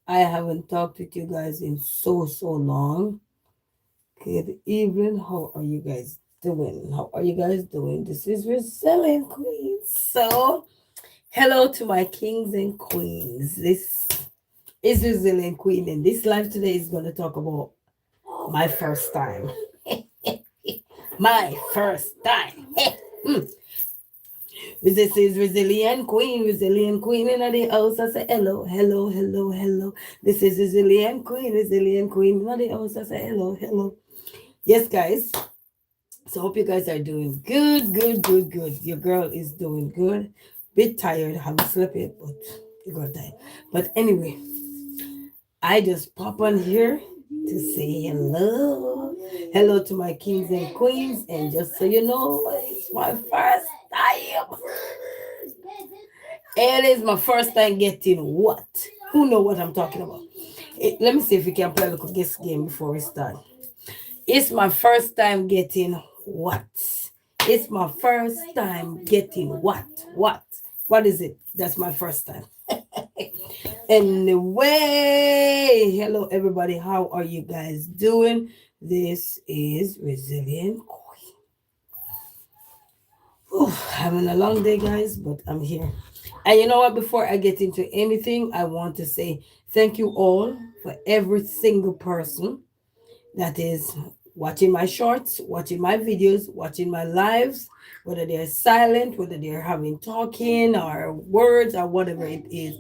I haven't talked with you guys in so long. Good evening. How are you guys doing? How are you guys doing? This is Resilient Queens. So, hello to my kings and queens. This is Resilient Queen, and this live today is going to talk about my first time. My first time. Hmm. This is Resilient Queen in the house. I say hello, hello, hello, hello. This is Resilient Queen in the house. I say hello, hello. Yes, guys. So hope you guys are doing good. Your girl is doing good. Bit tired, haven't slept yet, but you got time. But anyway, I just pop on here to say hello. Hello to my kings and queens. And just so you know, it's my first time. It is my first time getting what? Who know what I'm talking about? Let me see if we can play a little guess game before we start. It's my first time getting what? It's my first time getting what? What? What is it? That's my first time. Anyway, hello everybody. How are you guys doing? This is Resilient Queen. Having a long day, guys, but I'm here. And you know what? Before I get into anything, I want to say thank you all for every single person that is watching my shorts, watching my videos, watching my lives, whether they're silent, whether they're having talking or words or whatever it is.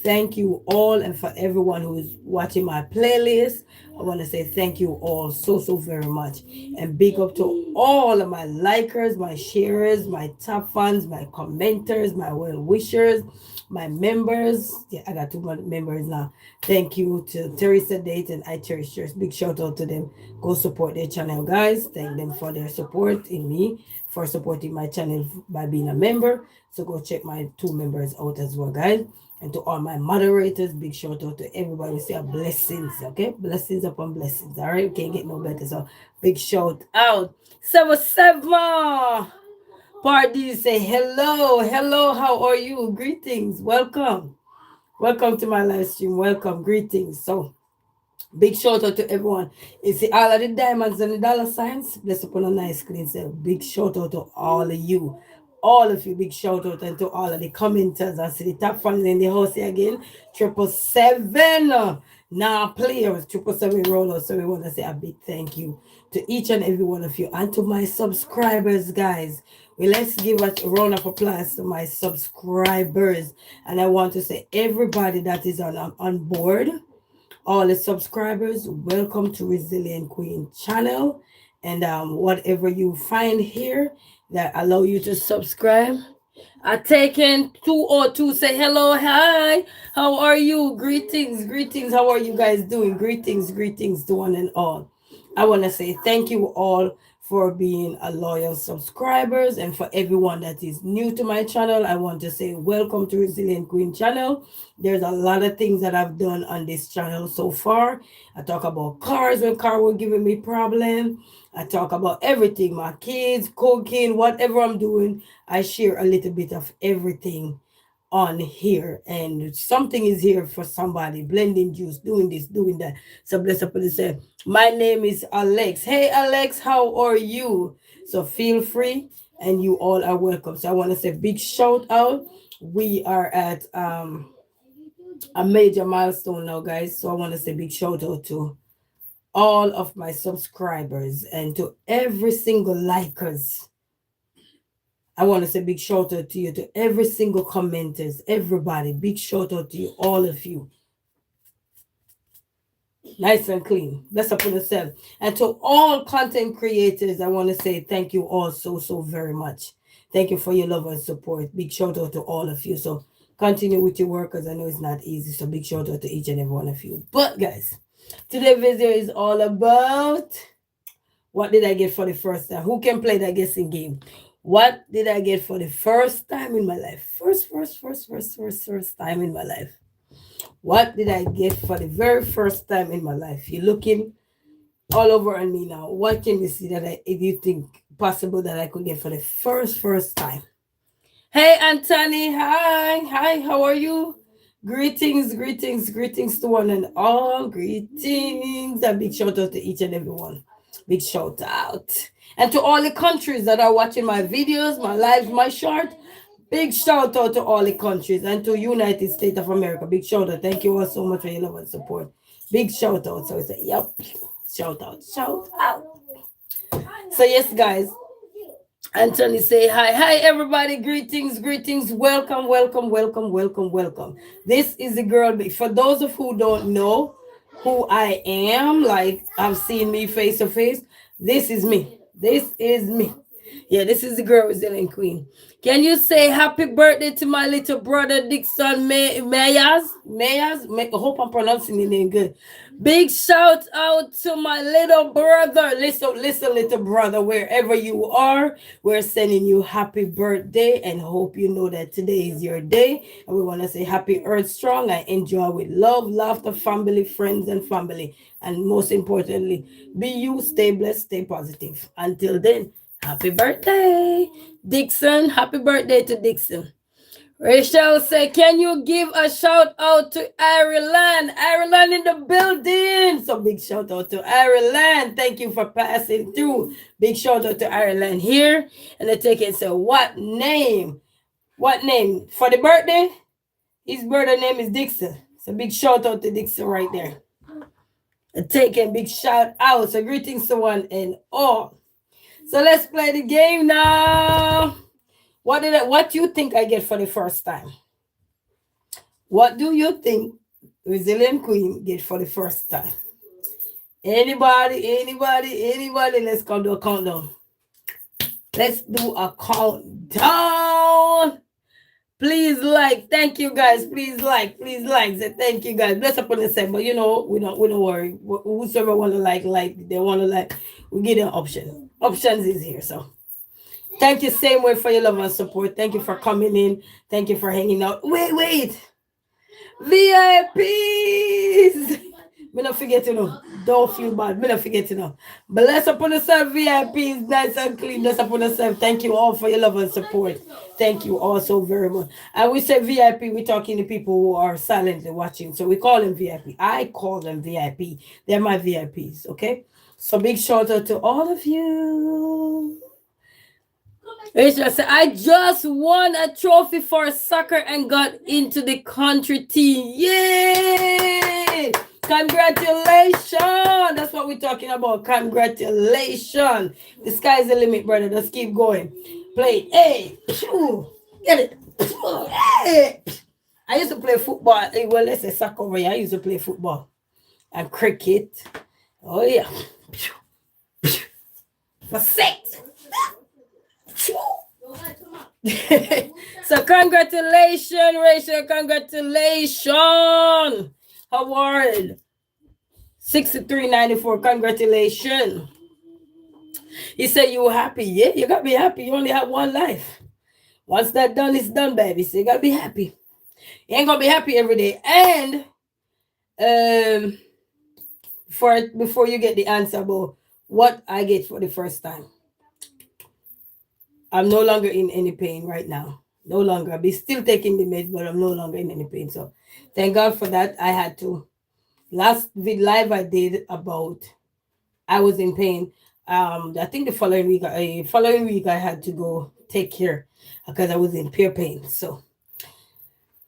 Thank you all, and for everyone who is watching my playlist, I want to say thank you all so very much, and big up to all of my likers, my sharers, my top fans, my commenters, my well wishers, my members. Yeah, I got 2 members now. Thank you to Teresa Date and I Cherish Church. Big shout out to them. Go support their channel, guys. Thank them for their support in me, for supporting my channel by being a member. So go check my 2 members out as well, guys. And to all my moderators, big shout out to everybody. We say blessings, okay? Blessings upon blessings. All right, can't get no better. So big shout out. 7 Party say hello, hello. How are you? Greetings, welcome. Welcome to my live stream. Welcome, greetings. So, big shout out to everyone. You see all of the diamonds and the dollar signs. Bless upon a nice clean self. Big shout out to all of you. All of you, big shout out, and to all of the commenters. I see the top fans in the house here again. 777. Now players, 777 roller. So we want to say a big thank you to each and every one of you, and to my subscribers, guys. Well, let's give a round of applause to my subscribers. And I want to say everybody that is on board, all the subscribers, welcome to Resilient Queen channel. And whatever you find here that allow you to subscribe, I taken 202 say hello, hi, how are you? Greetings, how are you guys doing? Greetings to one and all. I want to say thank you all for being a loyal subscribers, and for everyone that is new to my channel, I want to say welcome to Resilient Queen channel. There's a lot of things that I've done on this channel so far. I talk about cars when car were giving me problem. I talk about everything, my kids, cooking, whatever I'm doing. I share a little bit of everything on here, and something is here for somebody. Blending juice, doing this, doing that. So bless up and say, my name is Alex. Hey Alex, how are you? So feel free, and you all are welcome. So I want to say big shout out. We are at a major milestone now, guys. So I want to say big shout out to all of my subscribers and to every single likers. I want to say big shout out to you, to every single commenters, everybody. Big shout out to you, all of you. Nice and clean. That's up on yourself. And to all content creators, I want to say thank you all so very much. Thank you for your love and support. Big shout out to all of you. So continue with your work, because I know it's not easy. So big shout out to each and every one of you. But guys, today's video is all about what did I get for the first time? Who can play that guessing game? What did I get for the first time in my life? First time in my life. What did I get for the very first time in my life? You're looking all over on me now. What can you see that if you think possible that I could get for the first time? Hey, Anthony. Hi. How are you? Greetings, greetings, greetings to one and all. Greetings. A big shout out to each and every one. Big shout out. And to all the countries that are watching my videos, my lives, my short. Big shout out to all the countries and to United States of America. Big shout out. Thank you all so much for your love and support. Big shout out. So I say, yep. Shout out. Shout out. So yes, guys. Anthony say hi. Hi everybody. Greetings, greetings. Welcome, welcome, welcome, welcome, welcome. This is the girl. For those of who don't know who I am, like I've seen me face to face, this is me. This is me. Yeah, this is the girl resilient queen. Can you say happy birthday to my little brother Dixon Mayas? Mayas? I hope I'm pronouncing the name good. Big shout out to my little brother. Listen, little brother, wherever you are, we're sending you happy birthday and hope you know that today is your day. And we want to say happy Earth Strong and enjoy with love, laughter, family, friends, and family. And most importantly, be you, stay blessed, stay positive. Until then, happy birthday, Dixon. Happy birthday to Dixon. Rachel say, can you give a shout out to Ireland? Ireland in the building. So big shout out to Ireland. Thank you for passing through. Big shout out to Ireland here. And they take it and say, what name? What name? For the birthday? His birthday name is Dixon. So big shout out to Dixon right there. And taking big shout out. So greetings to one and all. So let's play the game now. What do you think I get for the first time? What do you think Resilient Queen get for the first time? Anybody? Let's come do a countdown. Let's do a countdown. Please like. Thank you guys. Please like. Say thank you guys. Bless up on the side. But you know, we don't worry. Whosoever want to like, they want to like, we give them option. Options is here. So thank you same way for your love and support. Thank you for coming in. Thank you for hanging out. Wait. VIPs. Me not forget to know. Don't feel bad. Me not forget to know. Bless upon yourself, VIPs. Nice and clean. Bless upon yourself. Thank you all for your love and support. Thank you all so very much. And we say VIP, we're talking to people who are silently watching. So we call them VIP. I call them VIP. They're my VIPs. Okay? So big shout out to all of you. Rachel said, I just won a trophy for soccer and got into the country team. Yay! Congratulations! That's what we're talking about. Congratulations! The sky's the limit, brother. Just keep going. Play. Hey! Get it! Hey! I used to play football. Well, let's say soccer over here. I used to play football and cricket. Oh, yeah. For 6. So congratulations, Rachel. Congratulations. Howard. 6394. Congratulations. He said you were happy. Yeah, you gotta be happy. You only have one life. Once that done, it's done, baby. So you gotta be happy. You ain't gonna be happy every day. And before you get the answer about what I get for the first time. I'm no longer in any pain right now. No longer. I'll be still taking the meds, but I'm no longer in any pain. So thank God for that. I had to. Last live I did about I was in pain. I think the following week I had to go take care because I was in pure pain. So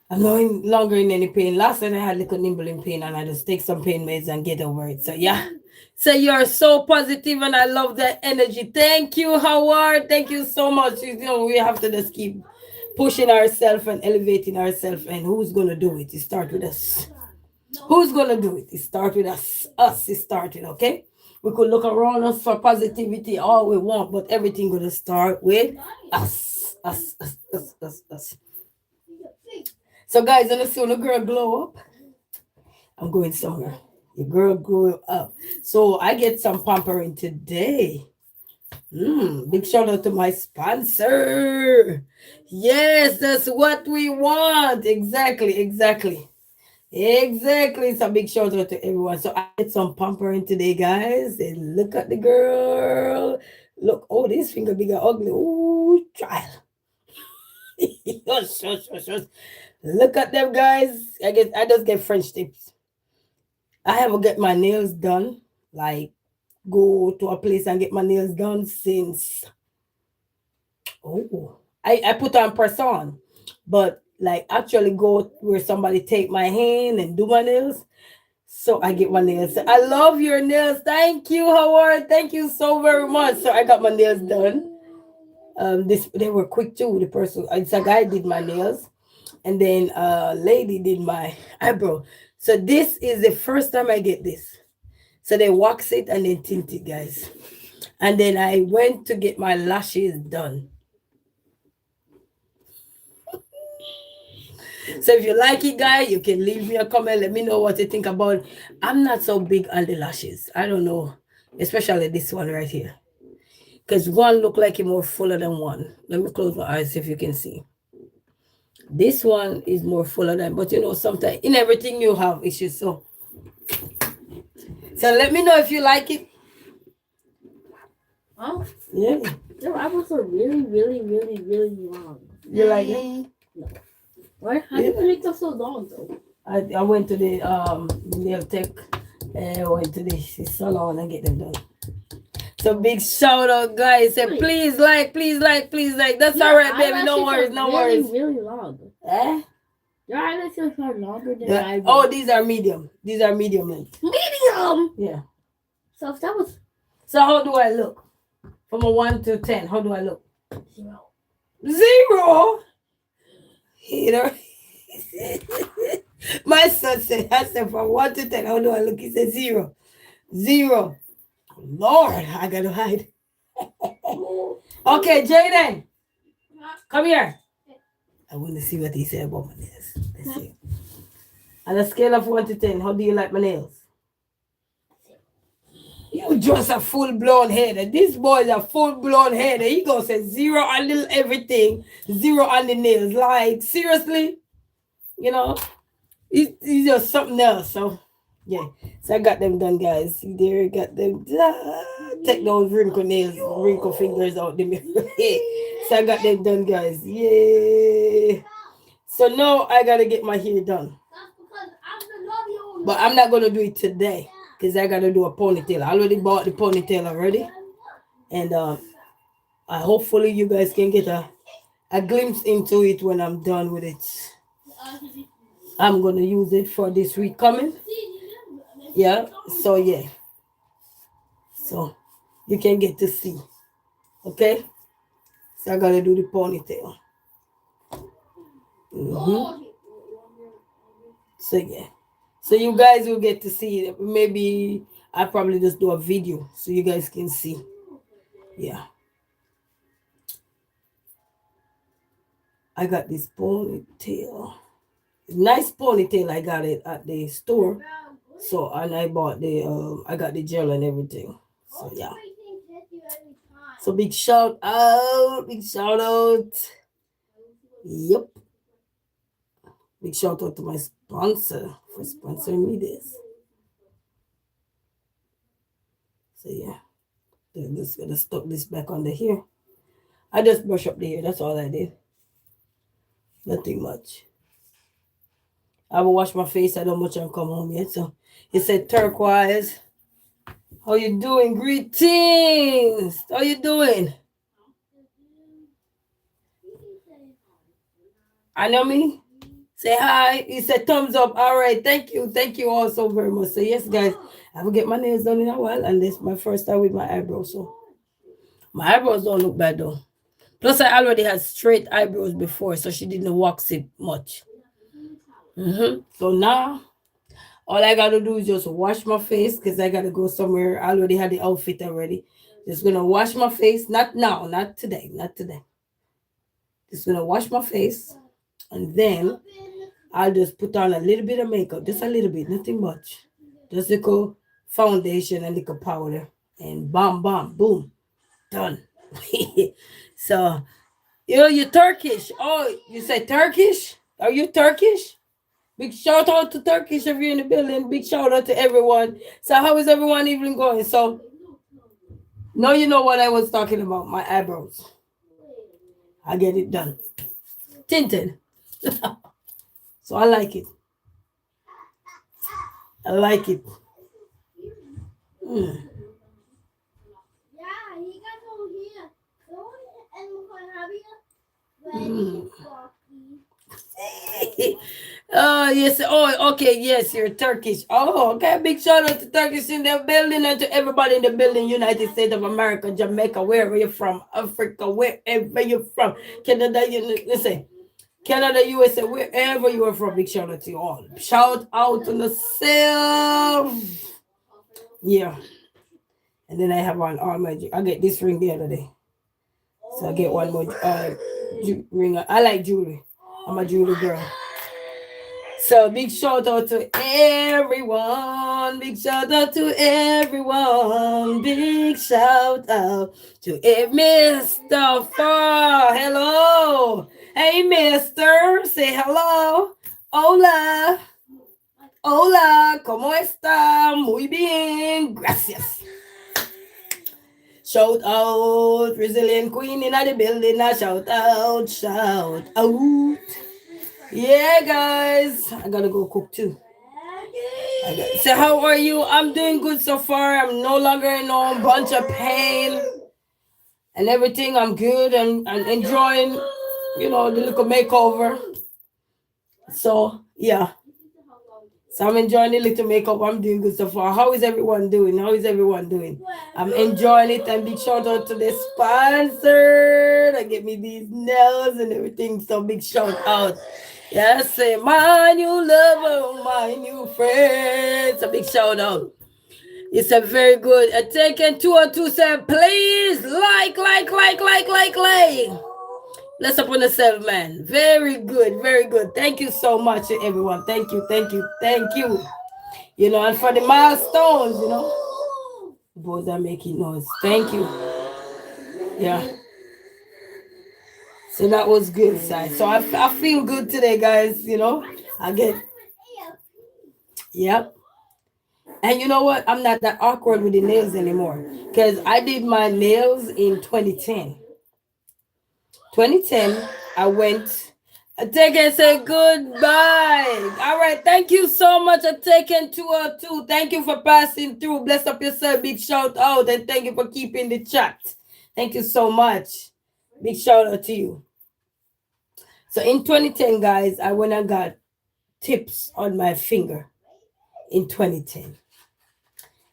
I'm no longer in any pain. Last night I had little nibble in pain and I just take some pain meds and get over it. So yeah. So you're so positive and I love that energy. Thank you, Howard. Thank you so much. You know, we have to just keep pushing ourselves and elevating ourselves. And who's going to do it? It starts with us. Who's going to do it? It starts with us. Us is starting, okay? We could look around us for positivity all we want, but everything going to start with us. Us. So guys, when I see the girl glow up, I'm going somewhere. The girl grew up. So I get some pampering today. Big shout out to my sponsor. Yes, that's what we want. Exactly. So big shout out to everyone. So I get some pampering today, guys. And look at the girl. Look, oh, this finger big and ugly. Oh, trial. Shush. Look at them, guys. I just get French tips. I haven't get my nails done. Like go to a place and get my nails done since I put on press on. But like actually go where somebody take my hand and do my nails. So I get my nails. I love your nails. Thank you, Howard. Thank you so very much. So I got my nails done. This they were quick too. The person, it's a guy did my nails, and then a lady did my eyebrow. So this is the first time I get this. So they wax it and then tint it, guys. And then I went to get my lashes done. So if you like it, guys, you can leave me a comment. Let me know what you think about it. I'm not so big on the lashes. I don't know, especially this one right here. Because one look like it more fuller than one. Let me close my eyes if you can see. This one is more fuller than, but you know, sometimes in everything you have issues. So let me know if you like it. Oh, Yeah. their eyebrows are really, really, really, really long. You like it? No. Why? How did you make them so long though? I went to the nail tech and I went to the salon and get them done. So big shout out, guys. Say please like, please like, please like. That's all right, baby. No worries, no really, worries. really long. Eh? Your eyelashes are longer than Yeah. my eyebrows. Oh, these are medium. These are medium length. Medium. Yeah. So if that was So how do I look? From a 1 to 10, how do I look? 0. 0. You know. My son said, I said from 1 to 10, how do I look? He said 0. 0. Lord, I gotta hide. Okay, Jaden, come here. I want to see what he said about my nails. Let's see. On a scale of 1 to 10, how do you like my nails? You just a full blown head. This boy is a full blown head. He gonna say 0 on the everything, 0 on the nails. Like seriously, you know, he's just something else. So yeah, so I got them done, guys. See there, got them done. Take those wrinkle nails, wrinkle fingers out the mirror. So I got them done, guys. Yeah. So now I gotta get my hair done. But I'm not gonna do it today because I gotta do a ponytail. I already bought the ponytail already, and I hopefully you guys can get a glimpse into it when I'm done with it. I'm gonna use it for this week coming. Yeah. So yeah. So you can get to see. Okay. So I gotta do the ponytail. So yeah. So you guys will get to see it. Maybe I probably just do a video so you guys can see. Yeah. I got this ponytail. Nice ponytail. I got it at the store. So and I bought the I got the gel and everything. So yeah. So big shout out. Big shout out. Yep. Big shout out to my sponsor for sponsoring me this. So yeah. I'm just gonna stuck this back under here. I just brush up the hair. That's all I did. Nothing much. I will wash my face. I don't much and come home yet. So he said turquoise. How you doing? Greetings. How you doing? I know me. Say hi. He said thumbs up. All right. Thank you. Thank you all so very much. So yes, guys, I will get my nails done in a while, and this is my first time with my eyebrows. So my eyebrows don't look bad though. Plus, I already had straight eyebrows before, so she didn't wax it much. So now, all I gotta do is just wash my face because I gotta go somewhere. I already had the outfit already. Just gonna wash my face. Not now, not today, not today. Just gonna wash my face, and then I'll just put on a little bit of makeup, just a little bit, nothing much. Just a little foundation and little powder, and bam, bam, boom, done. So, you're Turkish. Oh, you say Turkish? Are you Turkish? Big shout out to Turkish if you're in the building. Big shout out to everyone. So, how is everyone even going? So, now you know what I was talking about, my eyebrows. I get it done. Tinted. So I like it. I like it. Mm. Mm. Oh, yes. Oh, okay. Yes, you're Turkish. Oh, okay. Big shout out to Turkish in the building and to everybody in the building, United States of America, Jamaica, wherever you're from, Africa, wherever you're from, Canada, listen, Canada, USA, wherever you are from, big shout out to you all. Shout out to yourself. Yeah. And then I have on all my, I get this ring the other day. So I get one more ring. I like jewelry. I'm a jewelry girl. So big shout out to everyone. Big shout out to everyone. Big shout out to Mr. Far. Hello. Hey, Mister. Say hello. Hola. Hola. ¿Cómo está? Muy bien. Gracias. Shout out. Brazilian Queen in the building. Shout out. Shout out. Yeah, guys. I gotta go cook too. So how are you? I'm doing good so far. I'm no longer in no bunch of pain and everything. I'm good and enjoying, the little makeover. So yeah. So I'm enjoying the little makeover. I'm doing good so far. How is everyone doing? How is everyone doing? I'm enjoying it, and big shout out to the sponsor that get me these nails and everything. So big shout out. Yes, say my new lover, my new friend. It's a big shout out. It's a very good. Taken 2027. Please like. Let's up on the 7 man. Very good, very good. Thank you so much, everyone. Thank you. And for the milestones, boys are making noise. Thank you. Yeah. So that was good, side. So I feel good today, guys. I get, yep. And you know what? I'm not that awkward with the nails anymore because I did my nails in 2010. 2010, I went. Taken say goodbye. All right, thank you so much. Taken 202. Thank you for passing through. Bless up yourself. Big shout out and thank you for keeping the chat. Thank you so much. Big shout out to you. So in 2010, guys, I went and got tips on my finger in 2010.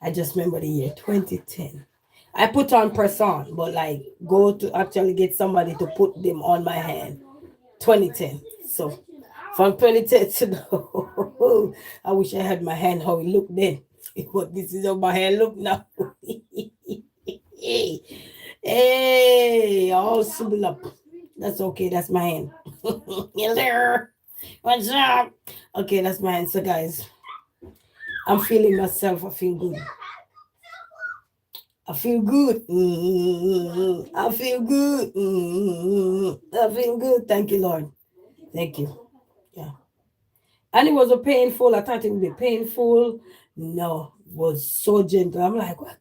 I just remember the year 2010. I put on press on, but like go to actually get somebody to put them on my hand. 2010. So from 2010 to now, I wish I had my hand how it looked then. But this is how my hand look now. Hey, all swivel up. That's okay. That's my hand. Hello. What's up? Okay, that's my hand. So guys, I'm feeling myself. I feel good. I feel good. I feel good. I feel good. Thank you, Lord. Thank you. Yeah. And it was a painful. I thought it would be painful. No, it was so gentle. I'm like, what?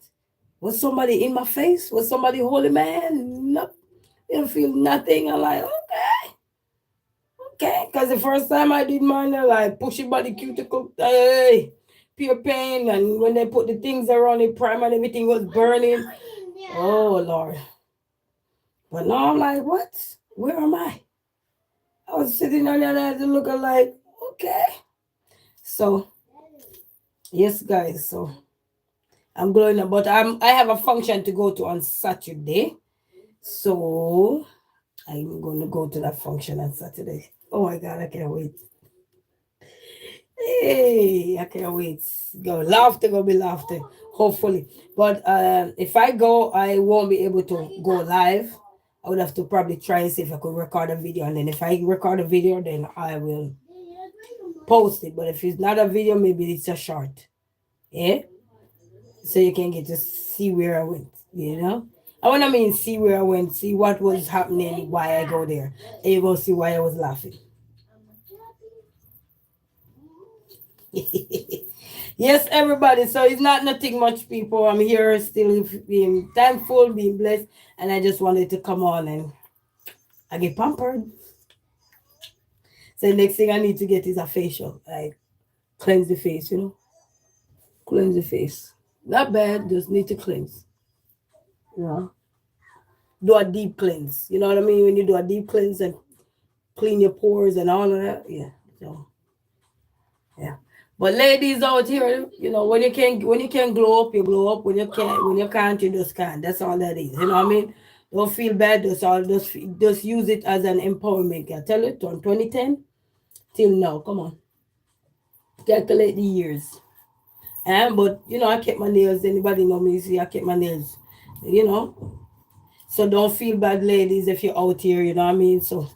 Was somebody in my face? Was somebody holding my hand? Nope. Didn't feel nothing. I'm like, okay. Because the first time I did mine, I like pushing by the cuticle. Hey, pure pain. And when they put the things around it, prime and everything was burning. Oh, Lord. But now I'm like, what? Where am I? I was sitting on the other end looking like, okay. So, yes, guys. So, I'm glowing about. I have a function to go to on Saturday. So, I'm going to go to that function on Saturday. Oh my God, I can't wait. Hey, I can't wait. Go laughter, gonna be laughter, hopefully. But if I go, I won't be able to go live. I would have to probably try and see if I could record a video, and then if I record a video, then I will post it. But if it's not a video, maybe it's a short. Yeah, so you can get to see where I went. I want to see where I went, see what was happening, why I go there, and you go see why I was laughing. Yes, everybody. So it's not nothing much, people. I'm here still being thankful, being blessed, and I just wanted to come on and I get pampered. So next thing I need to get is a facial, like cleanse the face, cleanse the face. Not bad, just need to cleanse. You know, do a deep cleanse. You know what I mean? When you do a deep cleanse and clean your pores and all of that, yeah. So yeah. But ladies out here, when you can glow up, you glow up. When you can't, you just can't. That's all that is. You know what I mean? Don't feel bad. Just use it as an empowerment. I tell you, from 2010 till now. Come on, calculate the years. And but I kept my nails. Anybody know me? See, I kept my nails. You know, so don't feel bad, ladies, if you're out here. You know what I mean? So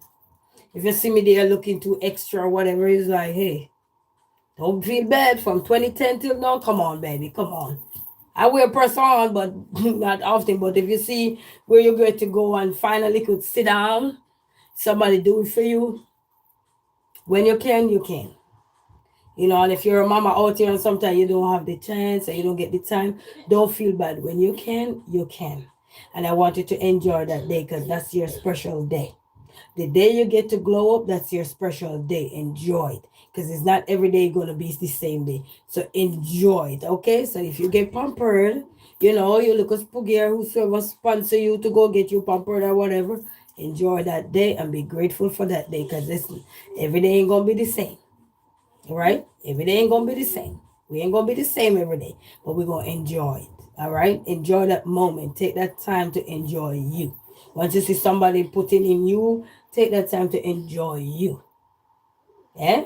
if you see me there looking too extra, whatever, it's like, hey, don't feel bad from 2010 till now. Come on, baby. Come on. I wear press on, but not often. But if you see where you're going to go and finally could sit down, somebody do it for you. When you can, you can. And if you're a mama out here and sometimes you don't have the chance and you don't get the time, don't feel bad. When you can, you can. And I want you to enjoy that day because that's your special day. The day you get to glow up, that's your special day. Enjoy it. Because it's not every day going to be the same day. So enjoy it, okay? So if you get pampered, you look a spooky or whosoever sponsor you to go get you pampered or whatever, enjoy that day and be grateful for that day. Because listen, every day ain't going to be the same. All right? Every day ain't going to be the same. We ain't going to be the same every day. But we're going to enjoy it. All right? Enjoy that moment. Take that time to enjoy you. Once you see somebody putting in you, take that time to enjoy you. Yeah?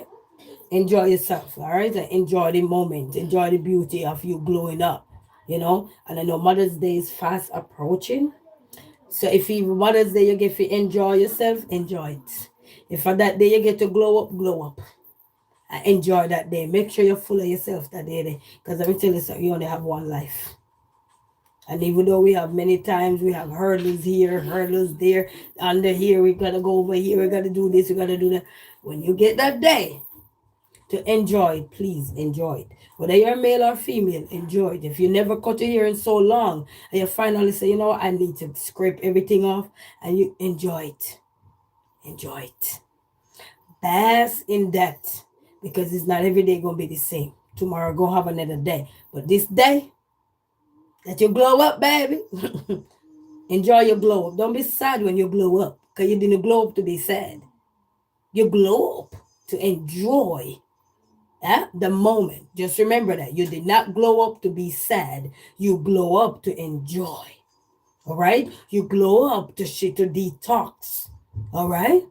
Enjoy yourself, all right? And enjoy the moment. Enjoy the beauty of you glowing up, And I know Mother's Day is fast approaching. So if even Mother's Day you get to enjoy yourself, enjoy it. If for that day you get to glow up, glow up. And enjoy that day. Make sure you're full of yourself that day. Because let me tell you something, you only have one life. And even though we have many times, we have hurdles here, hurdles there, under here, we got to go over here, we got to do this, we got to do that. When you get that day to enjoy it, please enjoy it. Whether you're male or female, enjoy it. If you never cut your hair in so long, and you finally say, I need to scrape everything off, and you enjoy it. Enjoy it. Bask in that. Because it's not every day going to be the same. Tomorrow, go have another day. But this day, that you glow up, baby. Enjoy your glow up. Don't be sad when you glow up. Because you didn't glow up to be sad. You glow up to enjoy the moment. Just remember that. You did not glow up to be sad. You glow up to enjoy. All right? You glow up to detox. All right?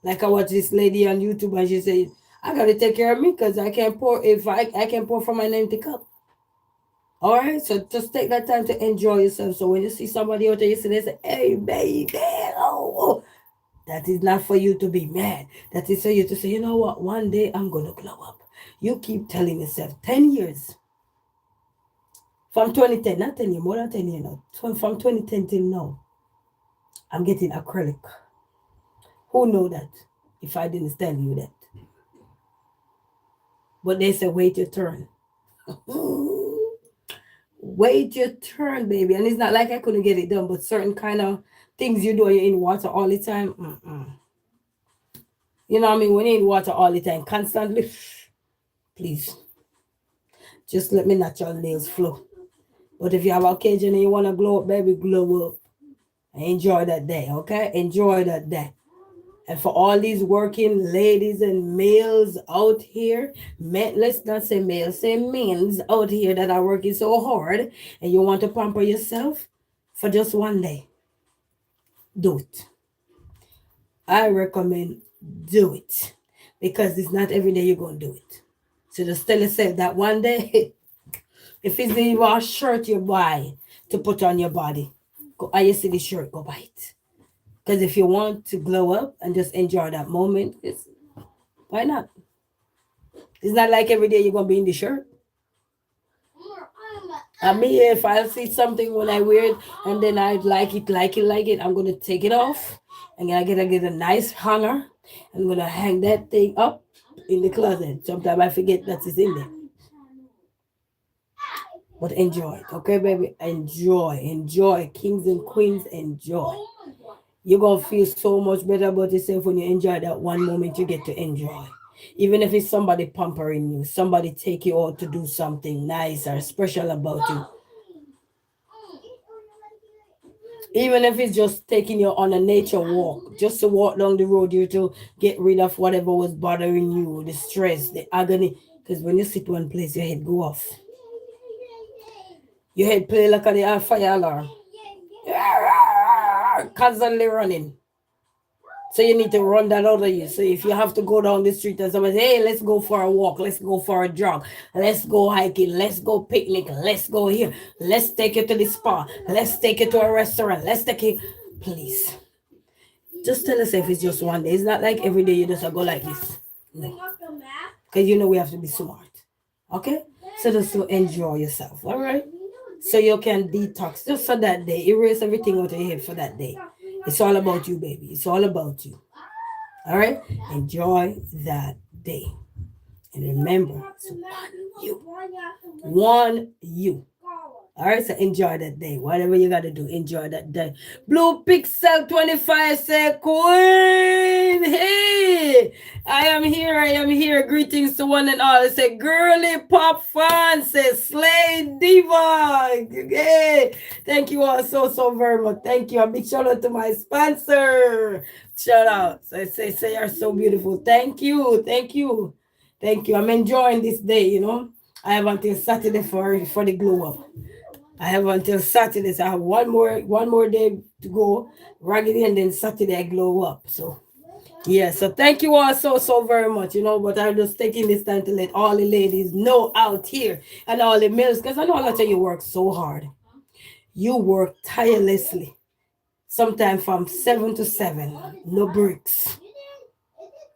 Like I watched this lady on YouTube and she said, I got to take care of me because I can't pour I can pour from my empty cup. All right, so just take that time to enjoy yourself. So when you see somebody out there, you say, hey, baby, oh, that is not for you to be mad. That is for you to say, you know what, one day I'm going to glow up. You keep telling yourself 10 years. From 2010, not 10 years, more than 10 years now. From 2010 till now, I'm getting acrylic. Who know that if I didn't tell you that? But they say, wait your turn. Wait your turn, baby. And it's not like I couldn't get it done, but certain kind of things you do, you're in water all the time. You know what I mean? When you're in water all the time, constantly, please, just let me natural nails flow. But if you have occasion and you want to glow up, baby, glow up. Enjoy that day, okay? Enjoy that day. And for all these working ladies and males out here, let's not say males, say men out here that are working so hard and you want to pamper yourself for just one day, do it. I recommend do it because it's not every day you're going to do it. So just tell yourself that one day, if it's even a shirt you buy to put on your body, go, you see the shirt, go buy it. Because if you want to glow up and just enjoy that moment, why not? It's not like every day you're going to be in the shirt. I mean, if I see something when I wear it and then I like it, I'm going to take it off. And I gotta get a nice hanger. I'm going to hang that thing up in the closet. Sometimes I forget that it's in there. But enjoy it, okay, baby? Enjoy. Kings and queens, enjoy. You're gonna feel so much better about yourself when you enjoy that one moment you get to enjoy. Even if it's somebody pampering you, somebody take you out to do something nice or special about you. Even if it's just taking you on a nature walk, just to walk down the road, you to get rid of whatever was bothering you, the stress, the agony. Because when you sit one place, your head go off. Your head play like a fire alarm. Constantly running. So you need to run that out of you. So if you have to go down the street and somebody say, hey, let's go for a walk, let's go for a jog, let's go hiking, let's go picnic, let's go here, let's take you to the spa, let's take you to a restaurant, let's take you. Please. Just tell yourself it's just one day. It's not like every day you just go like this. No. Because you know we have to be smart. Okay? So just to enjoy yourself. All right? So you can detox just for that day. Erase everything out of your head for that day. It's all about you, baby. It's all about you. All right? Enjoy that day. And remember, it's you. One you. All right, so enjoy that day. Whatever you got to do, enjoy that day. Blue Pixel 25 say, Queen, hey, I am here. I am here. Greetings to one and all. I say, girly pop fan. Say, Slay Diva. Hey, thank you all so very much. Thank you. A big shout out to my sponsor. Shout out. So I say you're so beautiful. Thank you. Thank you. Thank you. I'm enjoying this day, you know. I have until Saturday for the glow up. I have until Saturday. So I have one more day to go. Raggedy, and then Saturday I glow up. So yeah, so thank you all so very much, you know. But I'm just taking this time to let all the ladies know out here and all the males, because I know a lot of you work so hard. You work tirelessly. Sometimes from 7 to 7. No breaks.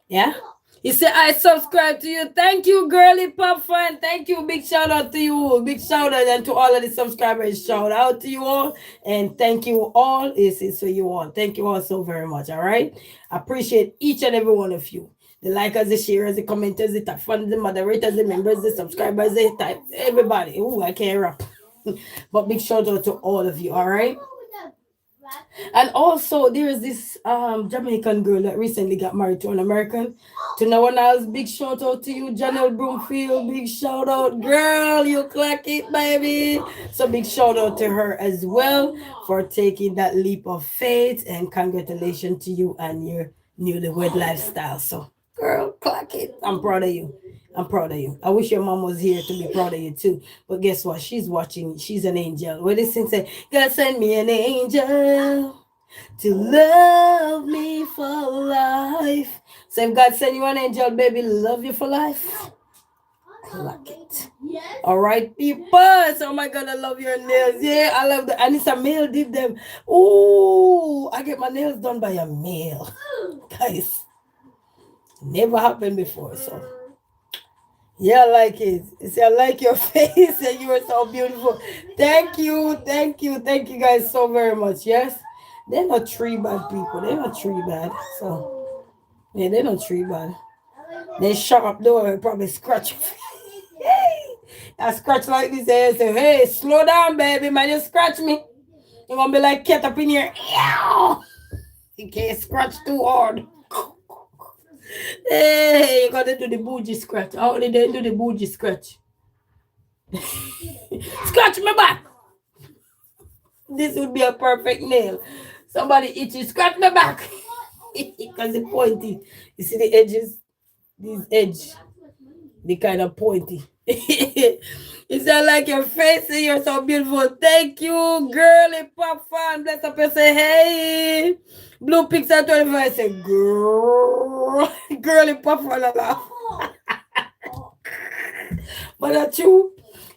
Yeah? You say I subscribe to you. Thank you, girly pop fan. Thank you. Big shout out to you. Big shout out and to all of the subscribers. Shout out to you all. And thank you all. This is for you all. Thank you all so very much. All right. I appreciate each and every one of you. The likers, the sharers, the commenters, the top fans, the moderators, the members, the subscribers, the type, everybody. Oh, I can't rap. But big shout out to all of you. All right. And also, there is this Jamaican girl that recently got married to an American. To no one else, big shout out to you, Janelle Broomfield. Big shout out, girl, you clock it, baby. So big shout out to her as well for taking that leap of faith. And congratulations to you and your newlywed lifestyle. So, girl, clock it. I'm proud of you. I'm proud of you. I wish your mom was here to be proud of you too. But guess what? She's watching. She's an angel. What this thing say? God send me an angel to love me for life. So if God send you an angel, baby, love you for life. Clock it. All right, people. Oh my God, I love your nails. Yeah, I love that. And it's a male did them. Oh, I get my nails done by a male. Guys, never happened before. So. Yeah, I like it. See, I like your face and you are so beautiful. Thank you, thank you guys so very much. Yes, they're not tree bad people. They're not tree bad. So, yeah, they're not tree bad. They sharp door probably scratch. I scratch like this and say, hey, slow down, baby, man, you scratch me. You're going to be like cat up in here. You can't scratch too hard. Hey, you gotta do the bougie scratch. How did they do the bougie scratch? Scratch my back. This would be a perfect nail. Somebody itchy, scratch my back. Because it's pointy. You see the edges? These edge. The kind of pointy. It's not like your face and you're so beautiful. Thank you, girly pop fan. Bless up and say, hey. Blue Pixel 25 say, girl. Girly pop fan. Laugh. But that's true.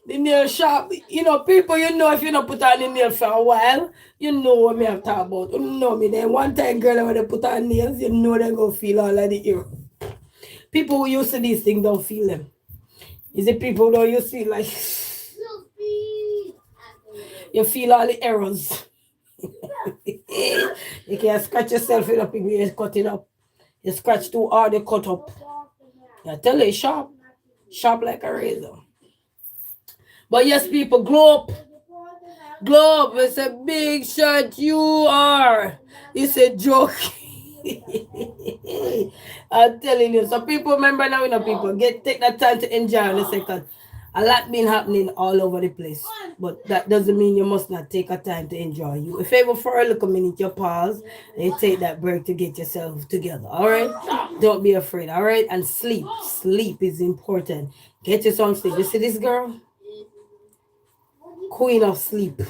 The nail shop, you know, people, you know, if you don't put on the nail for a while, you know what me have talk about. You know me. Then one time, girl, when they put on nails, you know they're going to feel all of the ear. People who used to these things don't feel them. Is it people who don't you see like you feel all the errors. You can't scratch yourself it up if you cut it up. You scratch too hard, you cut up. I tell you, it's sharp. Sharp like a razor. But yes, people, glow up. Globe, it's a big shot you are. It's a joke. I'm telling you. So people remember now, people take that time to enjoy in a second. A lot been happening all over the place. But that doesn't mean you must not take a time to enjoy. You if ever for a little minute you pause and you take that break to get yourself together. Alright? Don't be afraid, alright? And sleep. Sleep is important. Get you some sleep. You see this girl? Queen of sleep.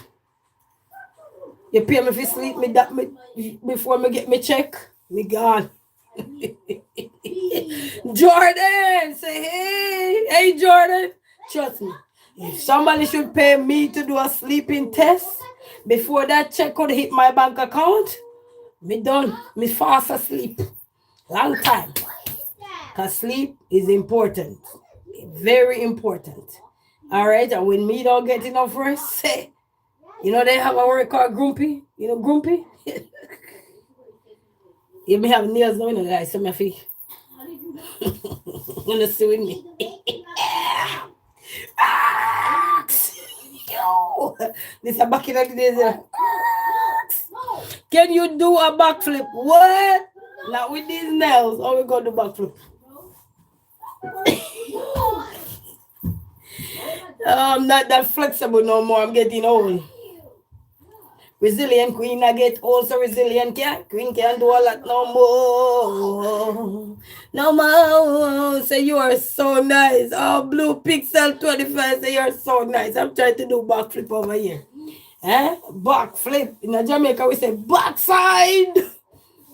You pay me for sleep me that me before me get me check. Me gone. Jordan, say hey. Hey Jordan. Trust me. If somebody should pay me to do a sleeping test before that check could hit my bank account, me done. Me fast asleep. Long time. Because sleep is important. Very important. Alright, and when me don't get enough rest, say, they have a word called grumpy. You know grumpy? You may have nails now, guys, so my feet. Wanna see with me? This a back in the days. Can you do a backflip? What? Not with these nails. Oh, we gonna do backflip. I'm not that flexible no more. I'm getting old. Resilient queen, I get also resilient. Queen can't do all that no more. No more. Say you are so nice. Oh, Blue Pixel 25 say you're so nice. I'm trying to do backflip over here. Backflip. In Jamaica, we say backside.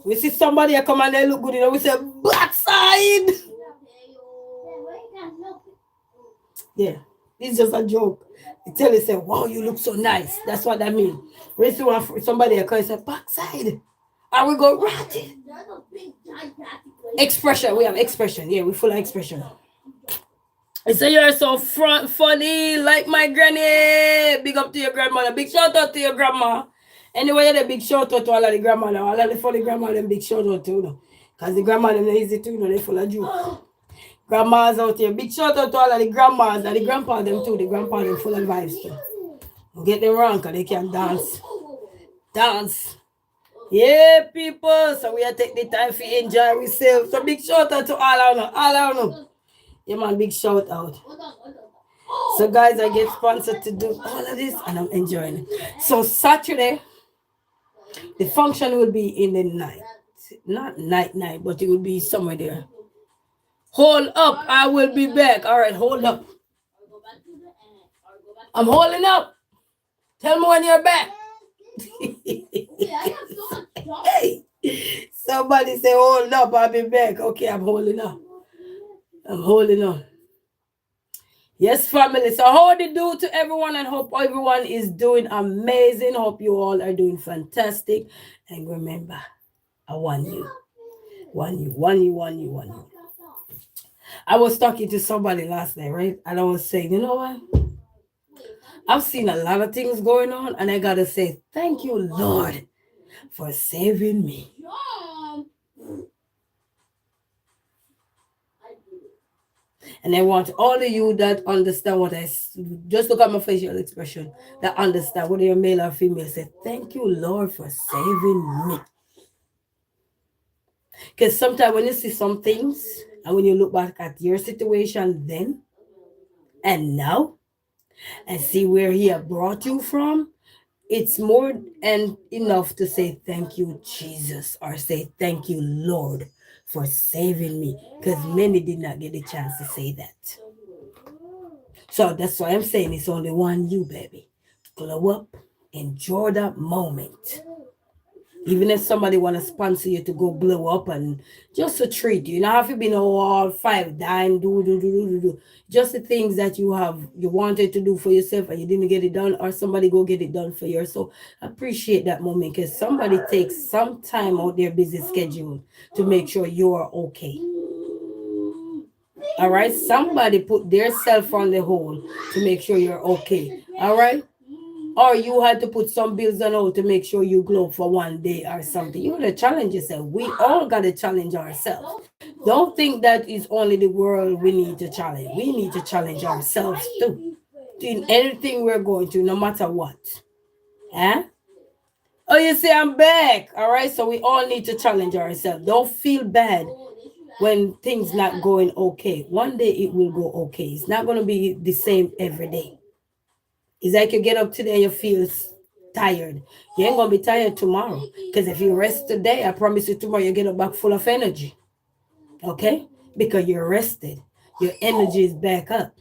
We see somebody come and they look good, we say backside. Yeah, it's just a joke. You tell you say, wow, you look so nice. That's what that means. We see somebody come and say backside. And we go right. Expression. We have expression. Yeah, we full of expression. I say you're so funny, like my granny. Big up to your grandmother. Big shout out to your grandma. Anyway, the big shout out to all of the grandma. All of the funny grandma, them big shout out too. Because the grandma, them easy too. They full of jokes. Grandmas out here. Big shout out to all of the grandmas and the grandpa them too. The grandpa them full of vibes too. Don't get them wrong because they can dance. Dance. Yeah, people. So we are take the time to enjoy ourselves. So big shout out to all of them. All of them. Yeah, man, big shout out. So guys, I get sponsored to do all of this and I'm enjoying it. So Saturday, the function will be in the night. Not night, but it will be somewhere there. Hold up, I will be back. All right, hold up. I'm holding up. Tell me when you're back. Hey, somebody say hold up, I'll be back. Okay, I'm holding up. I'm holding on. Yes, family. So how do you do to everyone? And hope everyone is doing amazing. Hope you all are doing fantastic. And remember, I want you. Want you. I was talking to somebody last night, right? And I was saying, you know what? I've seen a lot of things going on, and I gotta say, thank you, Lord, for saving me. And I want all of you that understand what I just look at my facial expression, that understand whether you're male or female, say, thank you, Lord, for saving me. Because sometimes when you see some things, and when you look back at your situation then and now, and see where He has brought you from, it's more and enough to say thank you, Jesus, or say thank you, Lord, for saving me, because many did not get a chance to say that. So that's why I'm saying it's only one you, baby. Glow up, enjoy that moment. Even if somebody want to sponsor you to go blow up and just to treat you, not have to be no all five dime, do. Just the things that you wanted to do for yourself and you didn't get it done, or somebody go get it done for you. So appreciate that moment, because somebody takes some time out their busy schedule to make sure you are okay. All right, somebody put their self on the hold to make sure you're okay. All right. Or you had to put some bills on hold to make sure you glow for one day or something. You gotta challenge yourself. We all gotta challenge ourselves. Don't think that it's only the world we need to challenge. We need to challenge ourselves too. In anything we're going to, no matter what. Huh? Oh, you see, I'm back. All right. So we all need to challenge ourselves. Don't feel bad when things not going okay. One day it will go okay. It's not going to be the same every day. It's like you get up today and you feel tired. You ain't going to be tired tomorrow. Because if you rest today, I promise you tomorrow you get up back full of energy. Okay? Because you're rested. Your energy is back up.